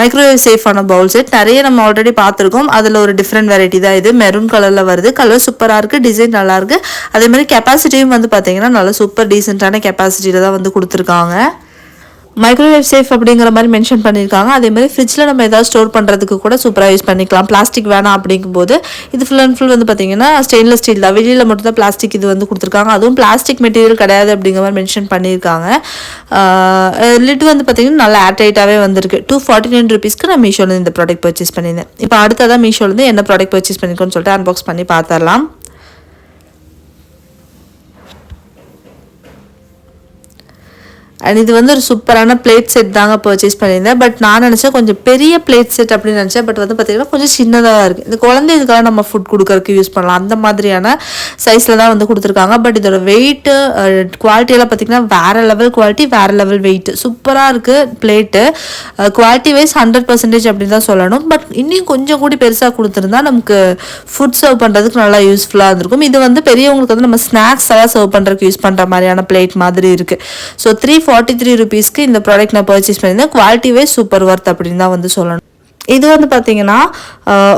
மைக்ரோவேவ் சேஃபான பவுல் செட். நிறைய நம்ம ஆல்ரெடி பார்த்துருக்கோம். அதில் ஒரு டிஃப்ரெண்ட் வெரைட்டி தான் இது. மெரூன் கலரில் வருது. கலர் சூப்பராக இருக்குது. டிசைன் நல்லாயிருக்கு. அதே மாதிரி கெப்பாசிட்டியும் வந்து பார்த்தீங்கன்னா நல்லா சூப்பர் டீசெண்டான கெப்பாசிட்டியில் தான் வந்து கொடுத்துருக்காங்க. மைக்ரோவேவ் சேஃப் அப்படிங்கிற மாதிரி மென்ஷன் பண்ணியிருக்காங்க. அதே மாதிரி ஃப்ரிட்ஜில் நம்ம ஏதாவது ஸ்டோர் பண்ணுறதுக்கு கூட சூப்பராக யூஸ் பண்ணிக்கலாம். பிளாஸ்டிக் வேணாம் அப்படிங்கும்போது இது ஃபுல் அண்ட் ஃபுல் வந்து பார்த்தீங்கன்னா ஸ்டெயின்லெஸ் ஸ்டீல் தான். வெளியில் மட்டும் தான் பிளாஸ்டிக் இது வந்து கொடுத்துருக்காங்க. அதுவும் பிளாஸ்டிக் மெட்டீரியல் கிடையாது அப்படிங்கிற மாதிரி மென்ஷன் பண்ணியிருக்காங்க. லிட் வந்து பார்த்தீங்கன்னா நல்லா ஏர்டைட்டாகவே வந்திருக்கு. 249 rupeesக்கு நான் மீஷோவில் இந்த ப்ராடக்ட் பர்ச்சேஸ் பண்ணியிருந்தேன். இப்போ அடுத்ததான் மீஷோலேருந்து என்ன ப்ராடக்ட் பர்ச்சேஸ் பண்ணியிருக்கோன்னு சொல்லிட்டு அன்பாக்ஸ் பண்ணி பார்த்துடலாம். அண்ட் இது வந்து ஒரு சூப்பரான பிளேட் செட் தாங்க பர்ச்சேஸ் பண்ணியிருந்தேன். பட் நான் நினச்சேன் கொஞ்சம் பெரிய பிளேட் செட் அப்படின்னு நினச்சேன். பட் வந்து பார்த்திங்கன்னா கொஞ்சம் சின்னதாக இருக்குது. இந்த குழந்தைகளுக்காக நம்ம ஃபுட் கொடுக்கறதுக்கு யூஸ் பண்ணலாம். அந்த மாதிரியான சைஸில் தான் வந்து கொடுத்துருக்காங்க. பட் இதோட வெயிட்டு குவாலிட்டியெல்லாம் பார்த்திங்கன்னா வேறு லெவல் குவாலிட்டி, வேறு லெவல் வெயிட். சூப்பராக இருக்குது பிளேட்டு. குவாலிட்டி வைஸ் 100% அப்படின்னு தான் சொல்லணும். பட் இன்னும் கொஞ்சம் கூடி பெருசாக கொடுத்துருந்தா நமக்கு ஃபுட் சர்வ் பண்ணுறதுக்கு நல்லா யூஸ்ஃபுல்லாக இருந்திருக்கும். இது வந்து பெரியவங்களுக்கு வந்து நம்ம ஸ்நாக்ஸ் எல்லாம் சர்வ் பண்ணுறதுக்கு யூஸ் பண்ணுற மாதிரியான பிளேட் மாதிரி இருக்குது. ஸோ 343 rupeesக்கு இந்த ப்ராடக்ட் நான் பர்ச்சேஸ் பண்ணியிருந்தேன். குவாலிட்டி வைஸ் சூப்பர் ஒர்த் அப்படின்னு தான் வந்து சொல்லணும். இது வந்து பார்த்தீங்கன்னா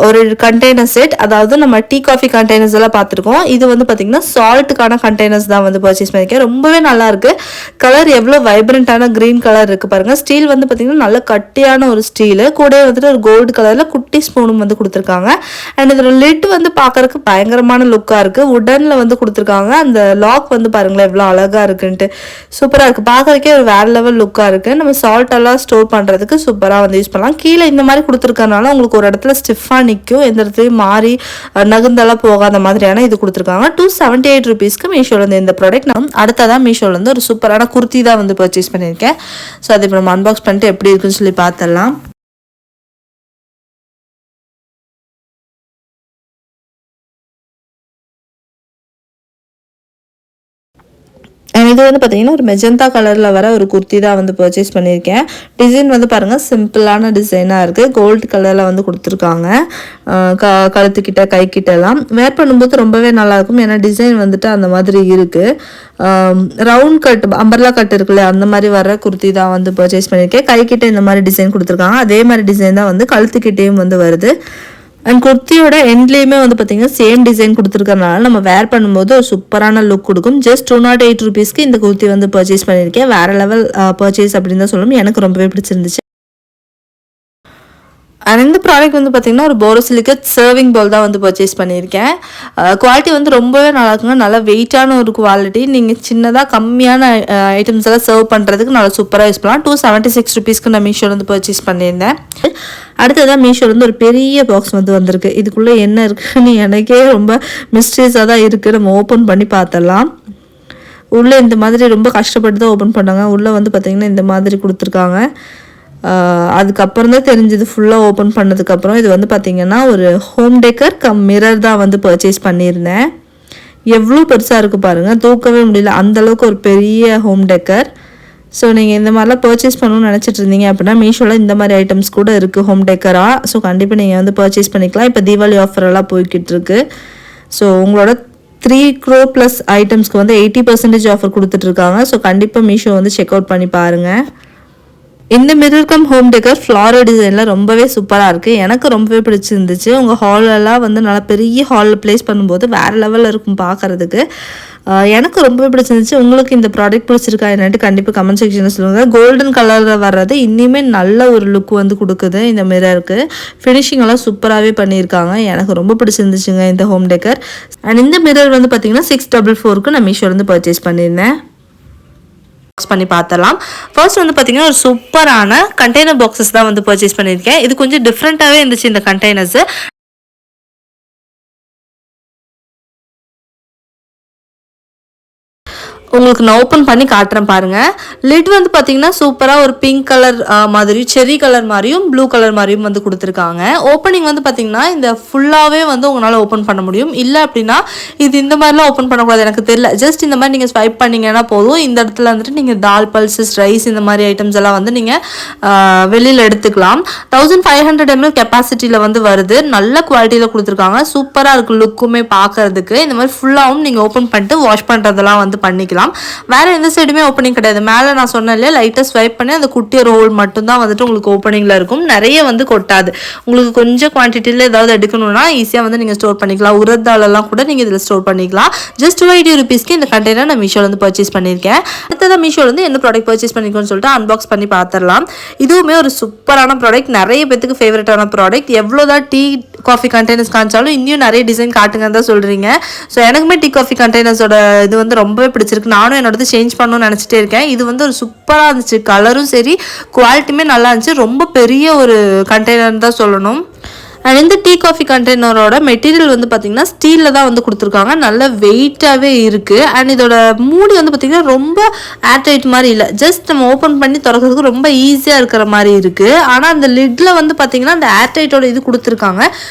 ஒரு கண்டெய்னர் செட். அதாவது நம்ம டீ காஃபி கண்டெய்னர்ஸ் எல்லாம் பார்த்துருக்கோம். இது வந்து பார்த்தீங்கன்னா சால்ட்டுக்கான கண்டெய்னர்ஸ் தான் வந்து பர்ச்சேஸ் பண்ணியிருக்கேன். ரொம்பவே நல்லாயிருக்கு. கலர் எவ்வளோ வைப்ரண்ட்டான க்ரீன் கலர் இருக்குது பாருங்கள். ஸ்டீல் வந்து பார்த்தீங்கன்னா நல்ல கட்டியான ஒரு ஸ்டீலு. கூட வந்துட்டு ஒரு கோல்டு கலரில் குட்டி ஸ்பூனும் வந்து கொடுத்துருக்காங்க. அண்ட் இதோட லிட் வந்து பார்க்குறதுக்கு பயங்கரமான லுக்காக இருக்குது. உடனில் வந்து கொடுத்துருக்காங்க. அந்த லாக் வந்து பாருங்களேன் எவ்வளோ அழகாக இருக்குன்ட்டு. சூப்பராக இருக்குது. பார்க்குறதுக்கே ஒரு வேறு லெவல் லுக்காக இருக்குது. நம்ம சால்ட்டெல்லாம் ஸ்டோர் பண்ணுறதுக்கு சூப்பராக வந்து யூஸ் பண்ணலாம். கீழே இந்த மாதிரி கொடுத்துருக்கறனால உங்களுக்கு ஒரு இடத்துல ஸ்டிஃபாக நிற்கும். எந்த இடத்துலையும் மாறி நகுந்தெல்லாம் போகாத மாதிரியான இது கொடுத்துருக்காங்க. 278 rupeesக்கு மீஷோலேருந்து இந்த ப்ராடக்ட் நான் அடுத்ததான் மீஷோலேருந்து ஒரு சூப்பரான குர்த்தி தான் வந்து பர்ச்சேஸ் பண்ணியிருக்கேன். ஸோ அதை இப்போ நம்ம அன்பாக்ஸ் பண்ணிட்டு எப்படி இருக்குன்னு சொல்லி பார்த்துடலாம். இது வந்து பார்த்தீங்கன்னா ஒரு மெஜந்தா கலரில் வர ஒரு குர்த்தி தான் வந்து பர்ச்சேஸ் பண்ணியிருக்கேன். டிசைன் வந்து பாருங்கள் சிம்பிளான டிசைனாக இருக்குது. கோல்டு கலரில் வந்து கொடுத்துருக்காங்க. கழுத்துக்கிட்ட கைக்கிட்டலாம் வேர் பண்ணும்போது ரொம்பவே நல்லாயிருக்கும். ஏன்னா டிசைன் வந்துட்டு அந்த மாதிரி இருக்குது. ரவுண்ட் கட் அம்பர்லா கட் இருக்குல்ல அந்த மாதிரி வர குர்த்தி தான் வந்து பர்ச்சேஸ் பண்ணியிருக்கேன். கைக்கிட்ட இந்த மாதிரி டிசைன் கொடுத்துருக்காங்க. அதே மாதிரி டிசைன் தான் வந்து கழுத்துக்கிட்டேயும் வந்து வருது. அண்ட் குர்த்தியோட எண்ட்லேயுமே வந்து பார்த்தீங்கன்னா சேம் டிசைன் கொடுத்துருக்கறனால நம்ம வேர் பண்ணும்போது ஒரு சூப்பரான லுக் கொடுக்கும். ஜஸ்ட் 208 rupeesக்கு இந்த குர்த்தி வந்து பர்ச்சேஸ் பண்ணியிருக்கேன். வேறு லெவல் பர்ச்சேஸ் அப்படின்னு தான் சொல்லணும். எனக்கு ரொம்பவே பிடிச்சிருந்துச்சு. அண்ட் இந்த ப்ராடக்ட் வந்து பார்த்திங்கன்னா ஒரு போரோசிலிக்கேட் சர்விங் பவுல் தான் வந்து பர்ச்சேஸ் பண்ணியிருக்கேன். குவாலிட்டி வந்து ரொம்பவே நல்லா இருக்குங்க. நல்லா வெயிட்டான ஒரு குவாலிட்டி. நீங்கள் சின்னதாக கம்மியான ஐட்டம்ஸ் எல்லாம் சர்வ் பண்ணுறதுக்கு நல்லா சூப்பராக யூஸ் பண்ணலாம். 276 rupeesக்கு நான் மீஷோவில் வந்து பர்ச்சேஸ் பண்ணியிருந்தேன். அடுத்ததான் மீஷோவில் வந்து ஒரு பெரிய பாக்ஸ் வந்து வந்திருக்கு. இதுக்குள்ளே என்ன இருக்குன்னு எனக்கே ரொம்ப மிஸ்டேக்ஸாக தான் இருக்குது. நம்ம ஓப்பன் பண்ணி பார்த்தலாம். உள்ளே இந்த மாதிரி ரொம்ப கஷ்டப்பட்டு தான் ஓப்பன் பண்ணாங்க. உள்ளே வந்து பார்த்திங்கன்னா இந்த மாதிரி கொடுத்துருக்காங்க. அதுக்கப்புறம் தான் தெரிஞ்சது ஃபுல்லாக ஓப்பன் பண்ணதுக்கப்புறம் இது வந்து பார்த்திங்கன்னா ஒரு ஹோம் டெக்கர் கம் மிரர் தான் வந்து பர்ச்சேஸ் பண்ணியிருந்தேன். எவ்வளோ பெருசாக இருக்குது பாருங்கள், தூக்கவே முடியல அந்தளவுக்கு ஒரு பெரிய ஹோம் டெக்கர். ஸோ நீங்கள் இந்த மாதிரிலாம் பர்ச்சேஸ் பண்ணணும்னு நினச்சிட்டு இருந்தீங்க அப்படின்னா மீஷோவில் இந்த மாதிரி ஐட்டம்ஸ் கூட இருக்குது ஹோம் டெக்கராக. ஸோ கண்டிப்பாக நீங்கள் வந்து பர்ச்சேஸ் பண்ணிக்கலாம். இப்போ தீபாவளி ஆஃபரெல்லாம் போய்கிட்டு இருக்கு. ஸோ உங்களோட 3 crore plus ஐட்டம்ஸ்க்கு வந்து 80% ஆஃபர் கொடுத்துட்ருக்காங்க. ஸோ கண்டிப்பாக மீஷோ வந்து செக் அவுட் பண்ணி பாருங்கள். இந்த mirror come home decker fluoro டிசைனில் ரொம்பவே சூப்பராக இருக்குது. எனக்கு ரொம்பவே பிடிச்சிருந்துச்சு. உங்கள் ஹாலெல்லாம் வந்து நல்லா பெரிய ஹாலில் ப்ளேஸ் பண்ணும்போது வேறு லெவலில் இருக்கும் பார்க்குறதுக்கு. எனக்கு ரொம்பவே பிடிச்சிருந்துச்சு. உங்களுக்கு இந்த ப்ராடக்ட் பிடிச்சிருக்கா என்னட்டு கண்டிப்பாக கமெண்ட் செக்ஷனில் சொல்லுங்கள். கோல்டன் கலரில் வர்றது இன்னுமே நல்ல ஒரு லுக் வந்து கொடுக்குது. இந்த மிரருக்கு ஃபினிஷிங் எல்லாம் சூப்பராகவே பண்ணியிருக்காங்க. எனக்கு ரொம்ப பிடிச்சிருந்துச்சுங்க இந்த ஹோம் டெக்கர். அண்ட் இந்த மிரர் வந்து பார்த்திங்கன்னா 644க்கு நான் மீஷோலேருந்து பர்ச்சேஸ் பண்ணியிருந்தேன். பண்ணி பார்த்தலாம். ஃபர்ஸ்ட் வந்து பார்த்தீங்கன்னா ஒரு சூப்பரான கண்டெய்னர் பாக்ஸஸ் தான் வந்து பர்ச்சேஸ் பண்ணியிருக்கேன். இது கொஞ்சம் டிஃப்ரெண்ட்டாகவே இருந்துச்சு இந்த கண்டெய்னர்ஸ். உங்களுக்கு நான் ஓப்பன் பண்ணி காட்டுறேன் பாருங்கள். லிட் வந்து பார்த்தீங்கன்னா சூப்பராக ஒரு பிங்க் கலர் மாதிரியும் செரி கலர் மாதிரியும் ப்ளூ கலர் மாதிரியும் வந்து கொடுத்துருக்காங்க. ஓப்பனிங் வந்து பார்த்தீங்கன்னா இந்த ஃபுல்லாகவே வந்து உங்களால் ஓப்பன் பண்ண முடியும். இல்லை அப்படின்னா இது இந்த மாதிரிலாம் ஓப்பன் பண்ணக்கூடாது எனக்கு தெரியல. ஜஸ்ட் இந்த மாதிரி நீங்கள் ஸ்வைப் பண்ணிங்கன்னா போதும். இந்த இடத்துல வந்துட்டு நீங்கள் தால் பல்சஸ் ரைஸ் இந்த மாதிரி ஐட்டம்ஸ் எல்லாம் வந்து நீங்கள் வெளியில் எடுத்துக்கலாம். 1500 ml கெப்பாசிட்டியில் வந்து வருது. நல்ல குவாலிட்டியில் கொடுத்துருக்காங்க. சூப்பராக இருக்குது லுக்குமே பார்க்கறதுக்கு. இந்த மாதிரி ஃபுல்லாகவும் நீங்கள் ஓப்பன் பண்ணிட்டு வாஷ் பண்ணுறதெல்லாம் வந்து பண்ணிக்கலாம். வேற எந்த சைடுமே ஓப்பனிங் கிடையாது. மேலே நான் சொன்னேன் இல்லையா, லைட்டாக ஸ்வைப் பண்ணி அந்த குட்டி ஒரு ஹோல் மட்டும்தான் வந்துட்டு உங்களுக்கு ஓப்பனிங்கில் இருக்கும். நிறைய வந்து கொட்டாது. உங்களுக்கு கொஞ்சம் குவான்டிட்டியில் ஏதாவது எடுக்கணும்னா ஈஸியாக வந்து நீங்கள் ஸ்டோர் பண்ணிக்கலாம். உரத்தாலெல்லாம் கூட நீங்கள் இதில் ஸ்டோர் பண்ணிக்கலாம். ஜஸ்ட் 280 rupeesக்கு இந்த கண்டெய்னர் நான் மீஷோவில் வந்து பர்ச்சேஸ் பண்ணியிருக்கேன். அடுத்ததான் மீஷோவில் வந்து என்ன ப்ராடக்ட் பர்ச்சேஸ் பண்ணிக்கணும்னு சொல்லிட்டு அன்பாக்ஸ் பண்ணி பார்த்துடலாம். இதுவுமே ஒரு சூப்பரான ப்ராடக்ட். நிறைய பேத்துக்கு ஃபேவரட்டான ப்ராடக்ட். எவ்வளோதான் டீ காஃபி கண்டெய்னர்ஸ் காமிச்சாலும் இன்னும் நிறைய டிசைன் காட்டுங்கன்னு தான் சொல்கிறீங்க. ஸோ எனக்குமே டீ காஃபி கண்டெய்னர்ஸோட இது வந்து ரொம்பவே பிடிச்சிருக்கு. நானும் என்னோடது சேஞ்ச் பண்ணணும்னு நினச்சிட்டே இருக்கேன். இது வந்து ஒரு சூப்பராக இருந்துச்சு. கலரும் சரி குவாலிட்டியுமே நல்லா இருந்துச்சு. ரொம்ப பெரிய ஒரு கண்டெய்னர் தான் சொல்லணும். அண்ட் இந்த டீ காஃபி கண்டெய்னரோட மெட்டீரியல் வந்து பார்த்திங்கன்னா ஸ்டீலில் தான் வந்து கொடுத்துருக்காங்க. நல்ல வெயிட்டாகவே இருக்குது. அண்ட் இதோட மூடி வந்து பார்த்திங்கன்னா ரொம்ப ஏர்டைட் மாதிரி இல்லை. ஜஸ்ட் நம்ம ஓப்பன் பண்ணி திறக்கிறதுக்கு ரொம்ப ஈஸியாக இருக்கிற மாதிரி இருக்குது. ஆனால் அந்த லிட்டில் வந்து பார்த்திங்கன்னா அந்த ஏர்டைட்டோட இது கொடுத்துருக்காங்க.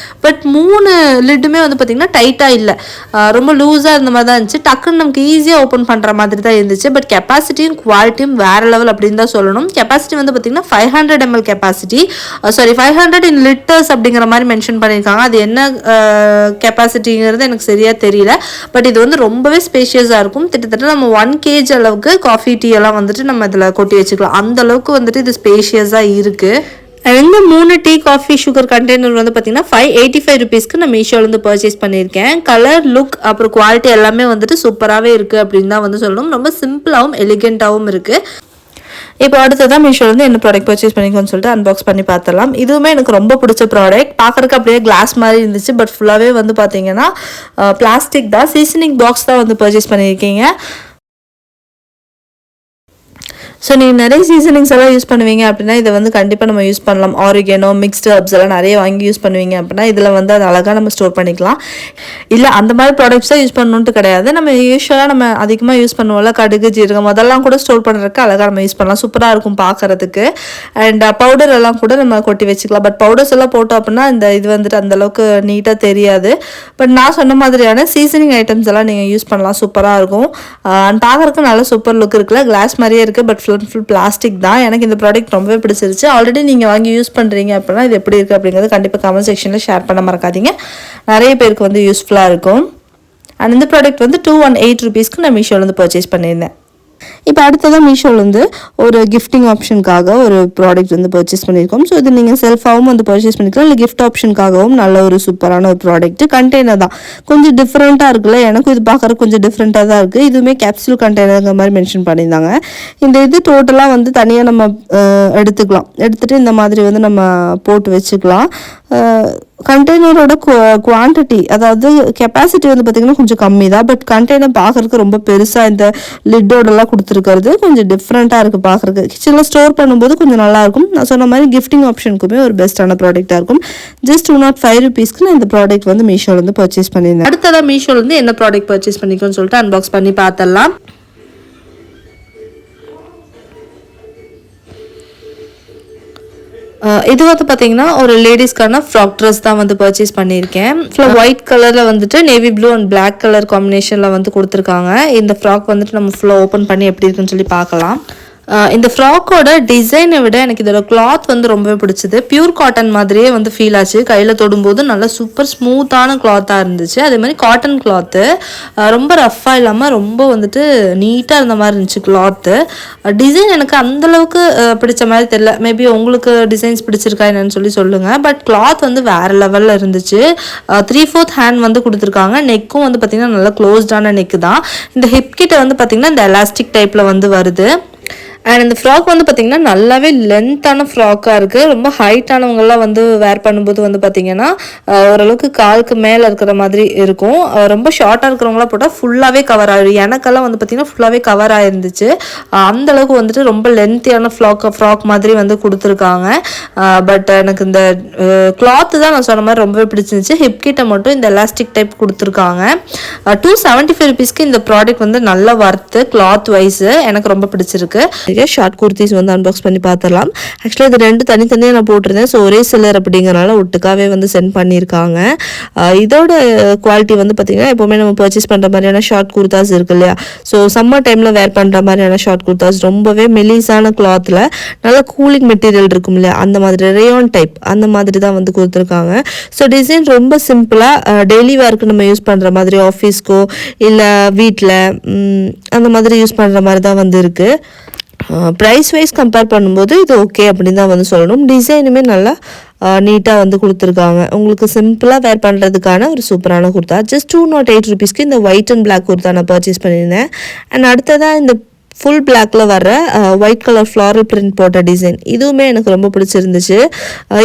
பட் 3 லிட்டுமே வந்து பார்த்திங்கன்னா டைட்டாக இல்லை, ரொம்ப லூஸாக இருந்த மாதிரி தான் இருந்துச்சு. டக்குன்னு நமக்கு ஈஸியாக ஓப்பன் பண்ணுற மாதிரி தான் இருந்துச்சு. பட் கெப்பாசிட்டியும் குவாலிட்டியும் வேறு லெவல் அப்படின்னு தான் சொல்லணும். கெப்பாசிட்டி வந்து பார்த்திங்கன்னா 500 ml கெப்பாசிட்டி, 500 in liters அப்படிங்கிற மாதிரி மென்ஷன் பண்ணியிருக்காங்க. அது என்ன கெப்பாசிட்டிங்கிறது எனக்கு சரியாக தெரியல. பட் இது வந்து ரொம்பவே ஸ்பேஷியஸாக இருக்கும். கிட்டத்தட்ட நம்ம 1 kg அளவுக்கு காஃபி டீ எல்லாம் வந்துட்டு நம்ம இதில் கொட்டி வச்சுக்கலாம். அந்த அளவுக்கு வந்துட்டு இது ஸ்பேஷியஸாக இருக்குது. இந்த 3 டீ காஃபி சுகர் கண்டெய்னர் வந்து பார்த்தீங்கன்னா 585 rupeesக்கு நான் மீஷோலேருந்து பர்ச்சேஸ் பண்ணியிருக்கேன். கலர் லுக் அப்புறம் குவாலிட்டி எல்லாமே வந்துட்டு சூப்பராகவே இருக்குது அப்படின்னு தான் வந்து சொல்லணும். ரொம்ப சிம்பிளாகவும் எலிகெண்ட்டாகவும் இருக்குது. இப்போ அடுத்ததான் மீஷோலேருந்து என்ன ப்ராடக்ட் பர்ச்சேஸ் பண்ணிக்கோன்னு சொல்லிட்டு அன்பாக்ஸ் பண்ணி பார்த்துடலாம். இதுவுமே எனக்கு ரொம்ப பிடிச்ச ப்ராடக்ட். பார்க்குறதுக்கு அப்படியே கிளாஸ் மாதிரி இருந்துச்சு. பட் ஃபுல்லாகவே வந்து பார்த்தீங்கன்னா பிளாஸ்டிக் தான். சீசனிங் பாக்ஸ் தான் வந்து பர்ச்சேஸ் பண்ணியிருக்கீங்க. ஸோ நீங்கள் நிறைய சீசனிங்ஸ் எல்லாம் யூஸ் பண்ணுவீங்க அப்படின்னா இதை வந்து கண்டிப்பாக நம்ம யூஸ் பண்ணலாம். ஆரிகேனோ, மிக்ஸ்டு ஹர்ப்ஸ் எல்லாம் நிறைய வாங்கி யூஸ் பண்ணுவீங்க அப்படின்னா இதில் வந்து அது அழகாக நம்ம ஸ்டோர் பண்ணிக்கலாம். இல்லை அந்த மாதிரி ப்ராடக்ட்ஸ் தான் யூஸ் பண்ணணுன்ட்டு கிடையாது. நம்ம யூஸ்வலாக நம்ம அதிகமாக யூஸ் பண்ணுவோம்ல, கடுகு, ஜீரகம் அதெல்லாம் கூட ஸ்டோர் பண்ணுறதுக்கு அழகாக நம்ம யூஸ் பண்ணலாம். சூப்பராக இருக்கும் பார்க்குறதுக்கு. அண்ட் பவுடர் எல்லாம் கூட நம்ம கொட்டி வச்சுக்கலாம். பட் பவுடர்ஸ் எல்லாம் போட்டோம் அப்படின்னா இது வந்துட்டு அந்தளவுக்கு நீட்டாக தெரியாது. பட் நான் சொன்ன மாதிரியான சீசனிங் ஐட்டம்ஸ் எல்லாம் நீங்கள் யூஸ் பண்ணலாம். சூப்பராக இருக்கும். அண்ட் பார்க்குறதுக்கு நல்ல சூப்பர் லுக் இருக்குல்ல. கிளாஸ் மாதிரியே இருக்குது, பட் ஃபுல் பிளாஸ்டிக் தான். எனக்கு இந்த ப்ராடக்ட் ரொம்பவே பிடிச்சிருச்சு. ஆல்ரெடி நீங்கள் வாங்கி யூஸ் பண்ணுறீங்க அப்படின்னா இது எப்படி இருக்குது அப்படிங்கிறது கண்டிப்பாக கமெண்ட் செக்ஷனில் ஷேர் பண்ண மறக்காதீங்க. நிறைய பேருக்கு வந்து யூஸ்ஃபுல்லாக இருக்கும். அண்ட் இந்த ப்ராடக்ட் வந்து 218 rupeesக்கு நான் மீஷோலேருந்து பர்ச்சேஸ் பண்ணியிருந்தேன். இப்போ அடுத்ததான் மீஷோலேருந்து ஒரு கிஃப்டிங் ஆப்ஷனுக்காக ஒரு ப்ராடக்ட் வந்து பர்ச்சேஸ் பண்ணியிருக்கோம். ஸோ இது நீங்கள் செல்ஃபாகவும் வந்து பர்ச்சேஸ் பண்ணிக்கலாம், இல்லை கிஃப்ட் ஆப்ஷனுக்காகவும் நல்ல ஒரு சூப்பரான ஒரு ப்ராடக்ட். கண்டெய்னர் தான் கொஞ்சம் டிஃப்ரெண்ட்டாக இருக்குல்ல, எனக்கும் இது பார்க்குறதுக்கு கொஞ்சம் டிஃப்ரெண்ட்டாக தான் இருக்குது. இதுவுமே கேப்சூல் கண்டெய்னருங்கிற மாதிரி மென்ஷன் பண்ணியிருந்தாங்க. இந்த இது டோட்டலாக வந்து தனியாக நம்ம எடுத்துக்கலாம். எடுத்துகிட்டு இந்த மாதிரி வந்து நம்ம போட்டு வச்சுக்கலாம். கண்டெய்னரோட குவான்டிட்டி, அதாவது கெப்பாசிட்டி வந்து பார்த்திங்கன்னா கொஞ்சம் கம்மி தான். பட் கண்டெய்னர் பார்க்குறதுக்கு ரொம்ப பெருசாக இந்த லிட்டோடெல்லாம் கொடுத்துருக்கிறது கொஞ்சம் டிஃப்ரெண்ட்டாக இருக்குது பார்க்குறதுக்கு. கிச்சனில் ஸ்டோர் பண்ணும்போது கொஞ்சம் நல்லாயிருக்கும். நான் சொன்ன மாதிரி கிஃப்டிங் ஆப்ஷனுக்குமே ஒரு பெஸ்ட்டான ப்ராடக்டாக இருக்கும். ஜஸ்ட் 205 rupeesக்கு நான் இந்த ப்ராடக்ட் வந்து மீஷோலேருந்து பர்ச்சேஸ் பண்ணியிருந்தேன். அடுத்ததாக மீஷோலேருந்து என்ன ப்ராடக்ட் பர்ச்சேஸ் பண்ணிக்கோன்னு சொல்லிட்டு அன்பாக்ஸ் பண்ணி பார்த்துடலாம். இது வந்து பார்த்தீங்கன்னா ஒரு லேடிஸ்க்கான ஃப்ராக் ட்ரெஸ் தான் வந்து பர்ச்சேஸ் பண்ணியிருக்கேன். ஃபுல்லாக ஒயிட் கலரில் வந்துட்டு navy blue and black colour காம்பினேஷனில் வந்து கொடுத்துருக்காங்க. இந்த ஃப்ராக் வந்துட்டு நம்ம ஃபுல்லாக ஓப்பன் பண்ணி எப்படி இருக்குன்னு சொல்லி பார்க்கலாம். இந்த ஃப்ராக்கோட டிசைனை விட எனக்கு இதோட கிளாத் வந்து ரொம்பவே பிடிச்சது. பியூர் காட்டன் மாதிரியே வந்து ஃபீல் ஆச்சு. கையில் தொடும்போது நல்லா சூப்பர் ஸ்மூத்தான கிளாத்தாக இருந்துச்சு. அதே மாதிரி காட்டன் கிளாத்து ரொம்ப ரஃப்பாக இல்லாமல் ரொம்ப வந்துட்டு நீட்டாக இருந்த மாதிரி இருந்துச்சு கிளாத்து. டிசைன் எனக்கு அந்தளவுக்கு பிடிச்ச மாதிரி தெரியல. மேபி உங்களுக்கு டிசைன்ஸ் பிடிச்சிருக்கா என்னன்னு சொல்லி சொல்லுங்கள். பட் கிளாத் வந்து வேறு லெவலில் இருந்துச்சு. 3/4 ஹேண்ட் வந்து கொடுத்துருக்காங்க. நெக்கும் வந்து பார்த்திங்கன்னா நல்லா க்ளோஸ்டான நெக்கு தான். இந்த ஹிப் கிட்ட வந்து பார்த்திங்கன்னா இந்த எலாஸ்டிக் டைப்பில் வந்து வருது. அண்ட் இந்த ஃப்ராக் வந்து பார்த்திங்கன்னா நல்லாவே லென்த்தான ஃப்ராக்காக இருக்குது. ரொம்ப ஹைட்டானவங்கெல்லாம் வந்து வேர் பண்ணும்போது வந்து பார்த்திங்கன்னா ஓரளவுக்கு காலுக்கு மேலே இருக்கிற மாதிரி இருக்கும். ரொம்ப ஷார்ட்டாக இருக்கிறவங்களாம் போட்டால் ஃபுல்லாகவே கவர் ஆகிடும். எனக்கெல்லாம் வந்து பார்த்திங்கன்னா ஃபுல்லாகவே கவர் ஆகிருந்துச்சு. அந்தளவுக்கு வந்துட்டு ரொம்ப லென்த்தியான ஃப்ராக் மாதிரி வந்து கொடுத்துருக்காங்க. பட் எனக்கு இந்த கிளாத்து தான் நான் சொன்ன மாதிரி ரொம்பவே பிடிச்சிருந்துச்சு. ஹிப் கிட்ட மட்டும் இந்த எலாஸ்டிக் டைப் கொடுத்துருக்காங்க. 275 rupeesக்கு இந்த ப்ராடக்ட் வந்து நல்ல வர்த்து கிளாத் வைஸு. எனக்கு ரொம்ப பிடிச்சிருக்கு. ஷார்ட் குர்த்திஸ் வந்து அன்பாக்ஸ் பண்ணி பார்த்துடலாம். ஆக்சுவலாக இது 2 தனித்தனியாக நான் போட்டிருந்தேன். ஸோ ஒரே சிலர் அப்படிங்கிறனால ஒட்டுக்காவே வந்து சென்ட் பண்ணியிருக்காங்க. இதோட குவாலிட்டி வந்து பார்த்திங்கன்னா எப்போவுமே நம்ம பர்ச்சேஸ் பண்ணுற மாதிரியான ஷார்ட் குர்தாஸ் இருக்கு இல்லையா, ஸோ சம்மர் டைமில் வேர் பண்ணுற மாதிரியான ஷார்ட் குர்தாஸ் ரொம்பவே மெலிசான கிளாத்தில் நல்ல கூலிங் மெட்டீரியல் இருக்கும் இல்லையா, அந்த மாதிரி ரேயான் டைப் அந்த மாதிரி தான் வந்து கொடுத்துருக்காங்க. ஸோ டிசைன் ரொம்ப சிம்பிளாக டெய்லி வேர்க்கு நம்ம யூஸ் பண்ணுற மாதிரி ஆஃபீஸ்க்கோ இல்லை வீட்டில் அந்த மாதிரி யூஸ் பண்ணுற மாதிரி தான் வந்து இருக்குது. ப்ரைஸ் வைஸ் கம்பேர் பண்ணும்போது இது ஓகே அப்படின்னு தான் வந்து சொல்லணும். டிசைனுமே நல்லா நீட்டாக வந்து கொடுத்துருக்காங்க. உங்களுக்கு சிம்பிளாக வேர் பண்ணுறதுக்கான ஒரு சூப்பரான குர்த்தா. ஜஸ்ட் 208 rupeesக்கு இந்த ஒயிட் அண்ட் பிளாக் குர்த்தா நான் பர்ச்சேஸ் பண்ணியிருந்தேன். அண்ட் அடுத்ததாக இந்த ஃபுல் பிளாக்ல வர ஒயிட் கலர் ஃப்ளாரல் பிரிண்ட் போட்ட டிசைன் இதுவுமே எனக்கு ரொம்ப பிடிச்சிருந்துச்சு.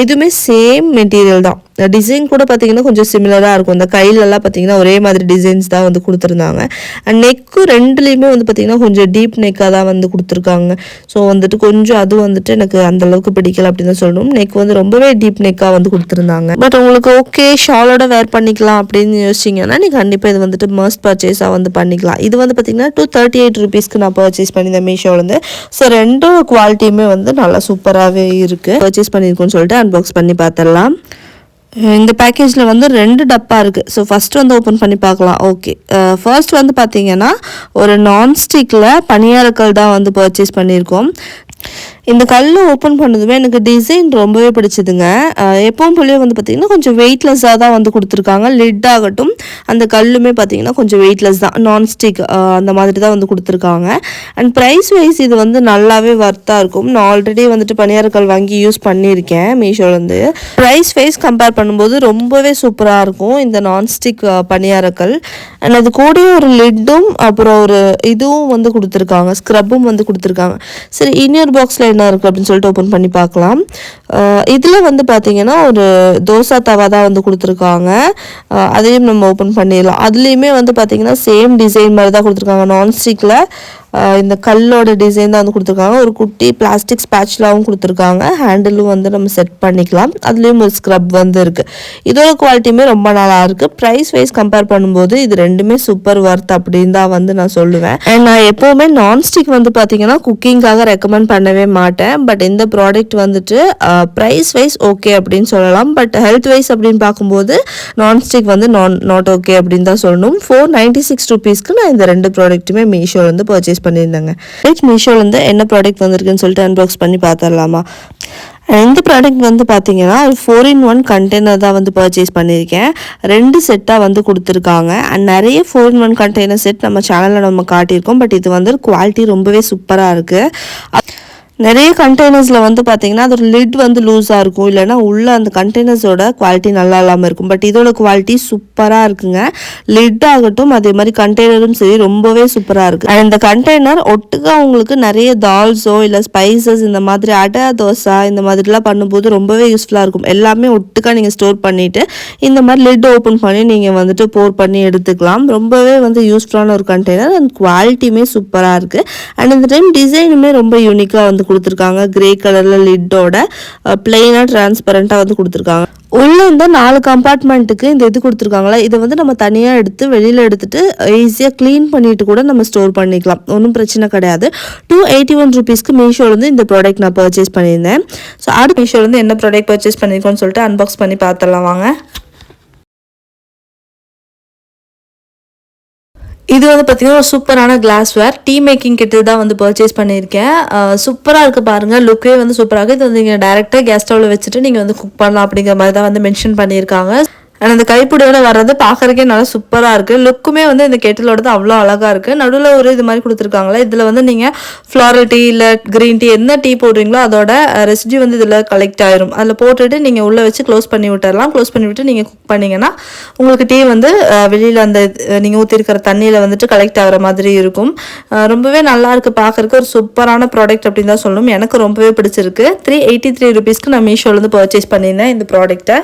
இதுவுமே சேம் மெட்டீரியல் தான். டிசைன் கூட பார்த்தீங்கன்னா கொஞ்சம் சிமிலராக இருக்கும். இந்த கையிலலாம் பார்த்தீங்கன்னா ஒரே மாதிரி டிசைன்ஸ் தான் வந்து கொடுத்துருந்தாங்க. அண்ட் நெக்கு ரெண்டுலேயுமே வந்து பார்த்தீங்கன்னா கொஞ்சம் டீப் நெக்காக தான் வந்து கொடுத்துருக்காங்க. ஸோ வந்துட்டு கொஞ்சம் அது வந்துட்டு எனக்கு அந்தளவுக்கு பிடிக்கல அப்படின்னு தான் சொல்லணும். நெக் வந்து ரொம்பவே டீப் நெக்காக வந்து கொடுத்துருந்தாங்க. பட் உங்களுக்கு ஓகே ஷாலோட வேர் பண்ணிக்கலாம் அப்படின்னு யோசிச்சிங்கன்னா நீங்கள் கண்டிப்பாக இது வந்துட்டு மஸ்ட் பர்ச்சேஸாக வந்து பண்ணிக்கலாம். இது வந்து பார்த்தீங்கன்னா 238 rupeesக்கு நான் பர்ச்சேஸ் பண்ணியிருந்தேன் மீஷோலேருந்து. ஸோ ரெண்டு குவாலிட்டியுமே வந்து நல்லா சூப்பராகவே இருக்குது. பர்ச்சேஸ் பண்ணியிருக்கோன்னு சொல்லிட்டு அன்பாக்ஸ் பண்ணி பார்த்துடலாம். இந்த பேக்கேஜில் வந்து 2 டப்பா இருக்குது. ஸோ ஃபஸ்ட்டு வந்து ஓப்பன் பண்ணி பார்க்கலாம். ஓகே, ஃபர்ஸ்ட் வந்து பார்த்தீங்கன்னா ஒரு நான்ஸ்டிக்கில் பனியாரக்கல் தான் வந்து பர்ச்சேஸ் பண்ணியிருக்கோம். இந்த கல் ஓப்பன் பண்ணதுமே எனக்கு டிசைன் ரொம்பவே பிடிச்சதுங்க. எப்பவும் போலவே வந்து பார்த்திங்கன்னா கொஞ்சம் வெயிட்லெஸ்ஸாக தான் வந்து கொடுத்துருக்காங்க. லிட் ஆகட்டும் அந்த கல்லுமே பார்த்திங்கன்னா கொஞ்சம் வெயிட்லெஸ் தான், நான்ஸ்டிக் அந்த மாதிரி தான் வந்து கொடுத்துருக்காங்க. அண்ட் ப்ரைஸ் வைஸ் இது வந்து நல்லாவே வர்த்தாக இருக்கும். நான் ஆல்ரெடி வந்துட்டு பனியாரக்கல் வாங்கி யூஸ் பண்ணியிருக்கேன் மீஷோலேருந்து. ப்ரைஸ் வைஸ் கம்பேர் பண்ணும்போது ரொம்பவே சூப்பராக இருக்கும் இந்த நான்ஸ்டிக் பனியாரக்கல். அண்ட் அது கூட ஒரு லிட்டும் அப்புறம் ஒரு இதுவும் வந்து கொடுத்துருக்காங்க, ஸ்க்ரப்பும் வந்து கொடுத்துருக்காங்க. சரி, இன்னொரு பாக்ஸில் என்ன இருக்குது அப்படின்னு சொல்லிட்டு ஓப்பன் பண்ணி பார்க்கலாம். இதில் வந்து பார்த்திங்கன்னா ஒரு தோசை தவா தான் வந்து கொடுத்துருக்காங்க. அதையும் நம்ம ஓப்பன் பண்ணிடலாம். அதுலேயுமே வந்து பார்த்திங்கன்னா சேம் டிசைன் மாதிரி தான் கொடுத்துருக்காங்க. நான்ஸ்டிக்கில் இந்த கல்லோட டிசைன் தான் வந்து கொடுத்துருக்காங்க. ஒரு குட்டி பிளாஸ்டிக் ஸ்பேட்ச்லாவும் கொடுத்துருக்காங்க. ஹேண்டிலும் வந்து நம்ம செட் பண்ணிக்கலாம். அதுலேயும் ஒரு ஸ்க்ரப் வந்து இருக்குது. இதோட குவாலிட்டியுமே ரொம்ப நல்லா இருக்குது. ப்ரைஸ் வைஸ் கம்பேர் பண்ணும்போது இது ரெண்டுமே சூப்பர் ஒர்த் அப்படின்னு தான் வந்து நான் சொல்லுவேன். அண்ட் நான் எப்போவுமே நான்ஸ்டிக் வந்து பார்த்தீங்கன்னா குக்கிங்காக ரெக்கமெண்ட் பண்ணவே மாட்டேன். பட் இந்த ப்ராடக்ட் வந்துட்டு ப்ரைஸ் வைஸ் ஓகே அப்படின்னு சொல்லலாம். பட் ஹெல்த் வைஸ் அப்படின்னு பார்க்கும்போது நான்ஸ்டிக் வந்து நாட் ஓகே அப்படின்னு தான் சொல்லணும். 496 rupeesக்கு நான் இந்த ரெண்டு ப்ராடக்ட்டுமே மீஷோலேருந்து பர்ச்சேஸ் பண்ணியிருந்தேங்க. மீஷோலேருந்து என்ன ப்ராடக்ட் வந்திருக்குன்னு சொல்லிட்டு அன்பாக்ஸ் பண்ணி பார்த்துடலாமா? இந்த ப்ராடக்ட் வந்து பார்த்தீங்கன்னா 4-in-1 கண்டெய்னர் தான் வந்து பர்ச்சேஸ் பண்ணியிருக்கேன். 2 செட்டாக வந்து கொடுத்துருக்காங்க. அண்ட் நிறைய 4-in-1 கண்டெய்னர் செட் நம்ம சேனலில் நம்ம காட்டியிருக்கோம். பட் இது வந்து குவாலிட்டி ரொம்பவே சூப்பராக இருக்குது. நிறைய கண்டெய்னர்ஸில் வந்து பார்த்தீங்கன்னா அதோட லிட் வந்து லூஸாக இருக்கும், இல்லைனா உள்ள அந்த கண்டெய்னர்ஸோட குவாலிட்டி நல்லா இல்லாமல் இருக்கும். பட் இதோட குவாலிட்டி சூப்பராக இருக்குங்க. லிட் ஆகட்டும் அதே மாதிரி கண்டெய்னரும் சரி ரொம்பவே சூப்பராக இருக்குது. அண்ட் இந்த கண்டெய்னர் ஒட்டுக்கா உங்களுக்கு நிறைய தால்ஸோ இல்லை ஸ்பைசஸ் இந்த மாதிரி அடை தோசை இந்த மாதிரிலாம் பண்ணும்போது ரொம்பவே யூஸ்ஃபுல்லாக இருக்கும். எல்லாமே ஒட்டுக்கா நீங்கள் ஸ்டோர் பண்ணிவிட்டு இந்த மாதிரி லிட் ஓப்பன் பண்ணி நீங்கள் வந்துட்டு போர் பண்ணி எடுத்துக்கலாம். ரொம்பவே வந்து யூஸ்ஃபுல்லான ஒரு கண்டெய்னர். அண்ட் குவாலிட்டியுமே சூப்பராக இருக்குது. அண்ட் இந்த டைம் டிசைனுமே ரொம்ப யூனிக்காக வந்து கொடுத்துருக்காங்க. கிரே கலர்ல லிட்டோட பிளெயினா டிரான்ஸ்பரண்டா வந்து கொடுத்துருக்காங்க. உள்ள இந்த 4 கம்பார்ட்மெண்ட்டுக்கு இந்த இது கொடுத்துருக்காங்களா, இதை வந்து நம்ம தனியாக எடுத்து வெளியில் எடுத்துட்டு ஈஸியாக க்ளீன் பண்ணிட்டு கூட நம்ம ஸ்டோர் பண்ணிக்கலாம். ஒன்றும் பிரச்சனை கிடையாது. 281 rupeesக்கு மீஷோலேருந்து இந்த ப்ராடக்ட் நான் பர்ச்சேஸ் பண்ணியிருந்தேன். ஸோ அடுத்த மீஷோலேருந்து என்ன ப்ராடக்ட் பர்ச்சேஸ் பண்ணியிருக்கோன்னு சொல்லிட்டு அன்பாக்ஸ் பண்ணி பார்த்துடலாம் வாங்க. இது வந்து பார்த்தீங்கன்னா ஒரு சூப்பரான கிளாஸ்வேர் டீ மேக்கிங் கிட்டு தான் வந்து பர்ச்சேஸ் பண்ணியிருக்கேன். சூப்பராக இருக்குது பாருங்கள். லுக்கே வந்து சூப்பராக இருக்குது. இது வந்து நீங்கள் டேரெக்டாக கேஸ் ஸ்டவ்வில் வச்சுட்டு நீங்கள் வந்து குக் பண்ணலாம் அப்படிங்கிற மாதிரி தான் வந்து மென்ஷன் பண்ணியிருக்காங்க. அண்ட் அந்த கைப்பிடியோட வர்றது பார்க்குறக்கே நல்லா சூப்பராக இருக்குது. லுக்குமே வந்து இந்த கெட்டிலோடது அவ்வளோ அழகாக இருக்குது. நடுவில் ஒரு இது மாதிரி கொடுத்துருக்காங்களே, இதில் வந்து நீங்கள் ஃப்ளாரல் டீ இல்லை க்ரீன் டீ என்ன டீ போடுறீங்களோ அதோட ரெசிடி வந்து இதில் கலெக்ட் ஆயிரும். அதில் போட்டுட்டு நீங்கள் உள்ளே வச்சு க்ளோஸ் பண்ணி விட்டுடலாம். க்ளோஸ் பண்ணி விட்டு நீங்கள் குக் பண்ணிங்கன்னா உங்களுக்கு டீ வந்து வெளியில் அந்த நீங்கள் ஊற்றிருக்கிற தண்ணியில் வந்துட்டு கலெக்ட் ஆகிற மாதிரி இருக்கும். ரொம்பவே நல்லா இருக்குது பார்க்குறக்கு. ஒரு சூப்பரான ப்ராடக்ட் அப்படின்னு தான் சொல்லணும். எனக்கு ரொம்பவே பிடிச்சிருக்கு. 383 rupeesக்கு நான் மீஷோலேருந்து பர்ச்சேஸ் பண்ணியிருந்தேன் இந்த ப்ராடக்ட்டை.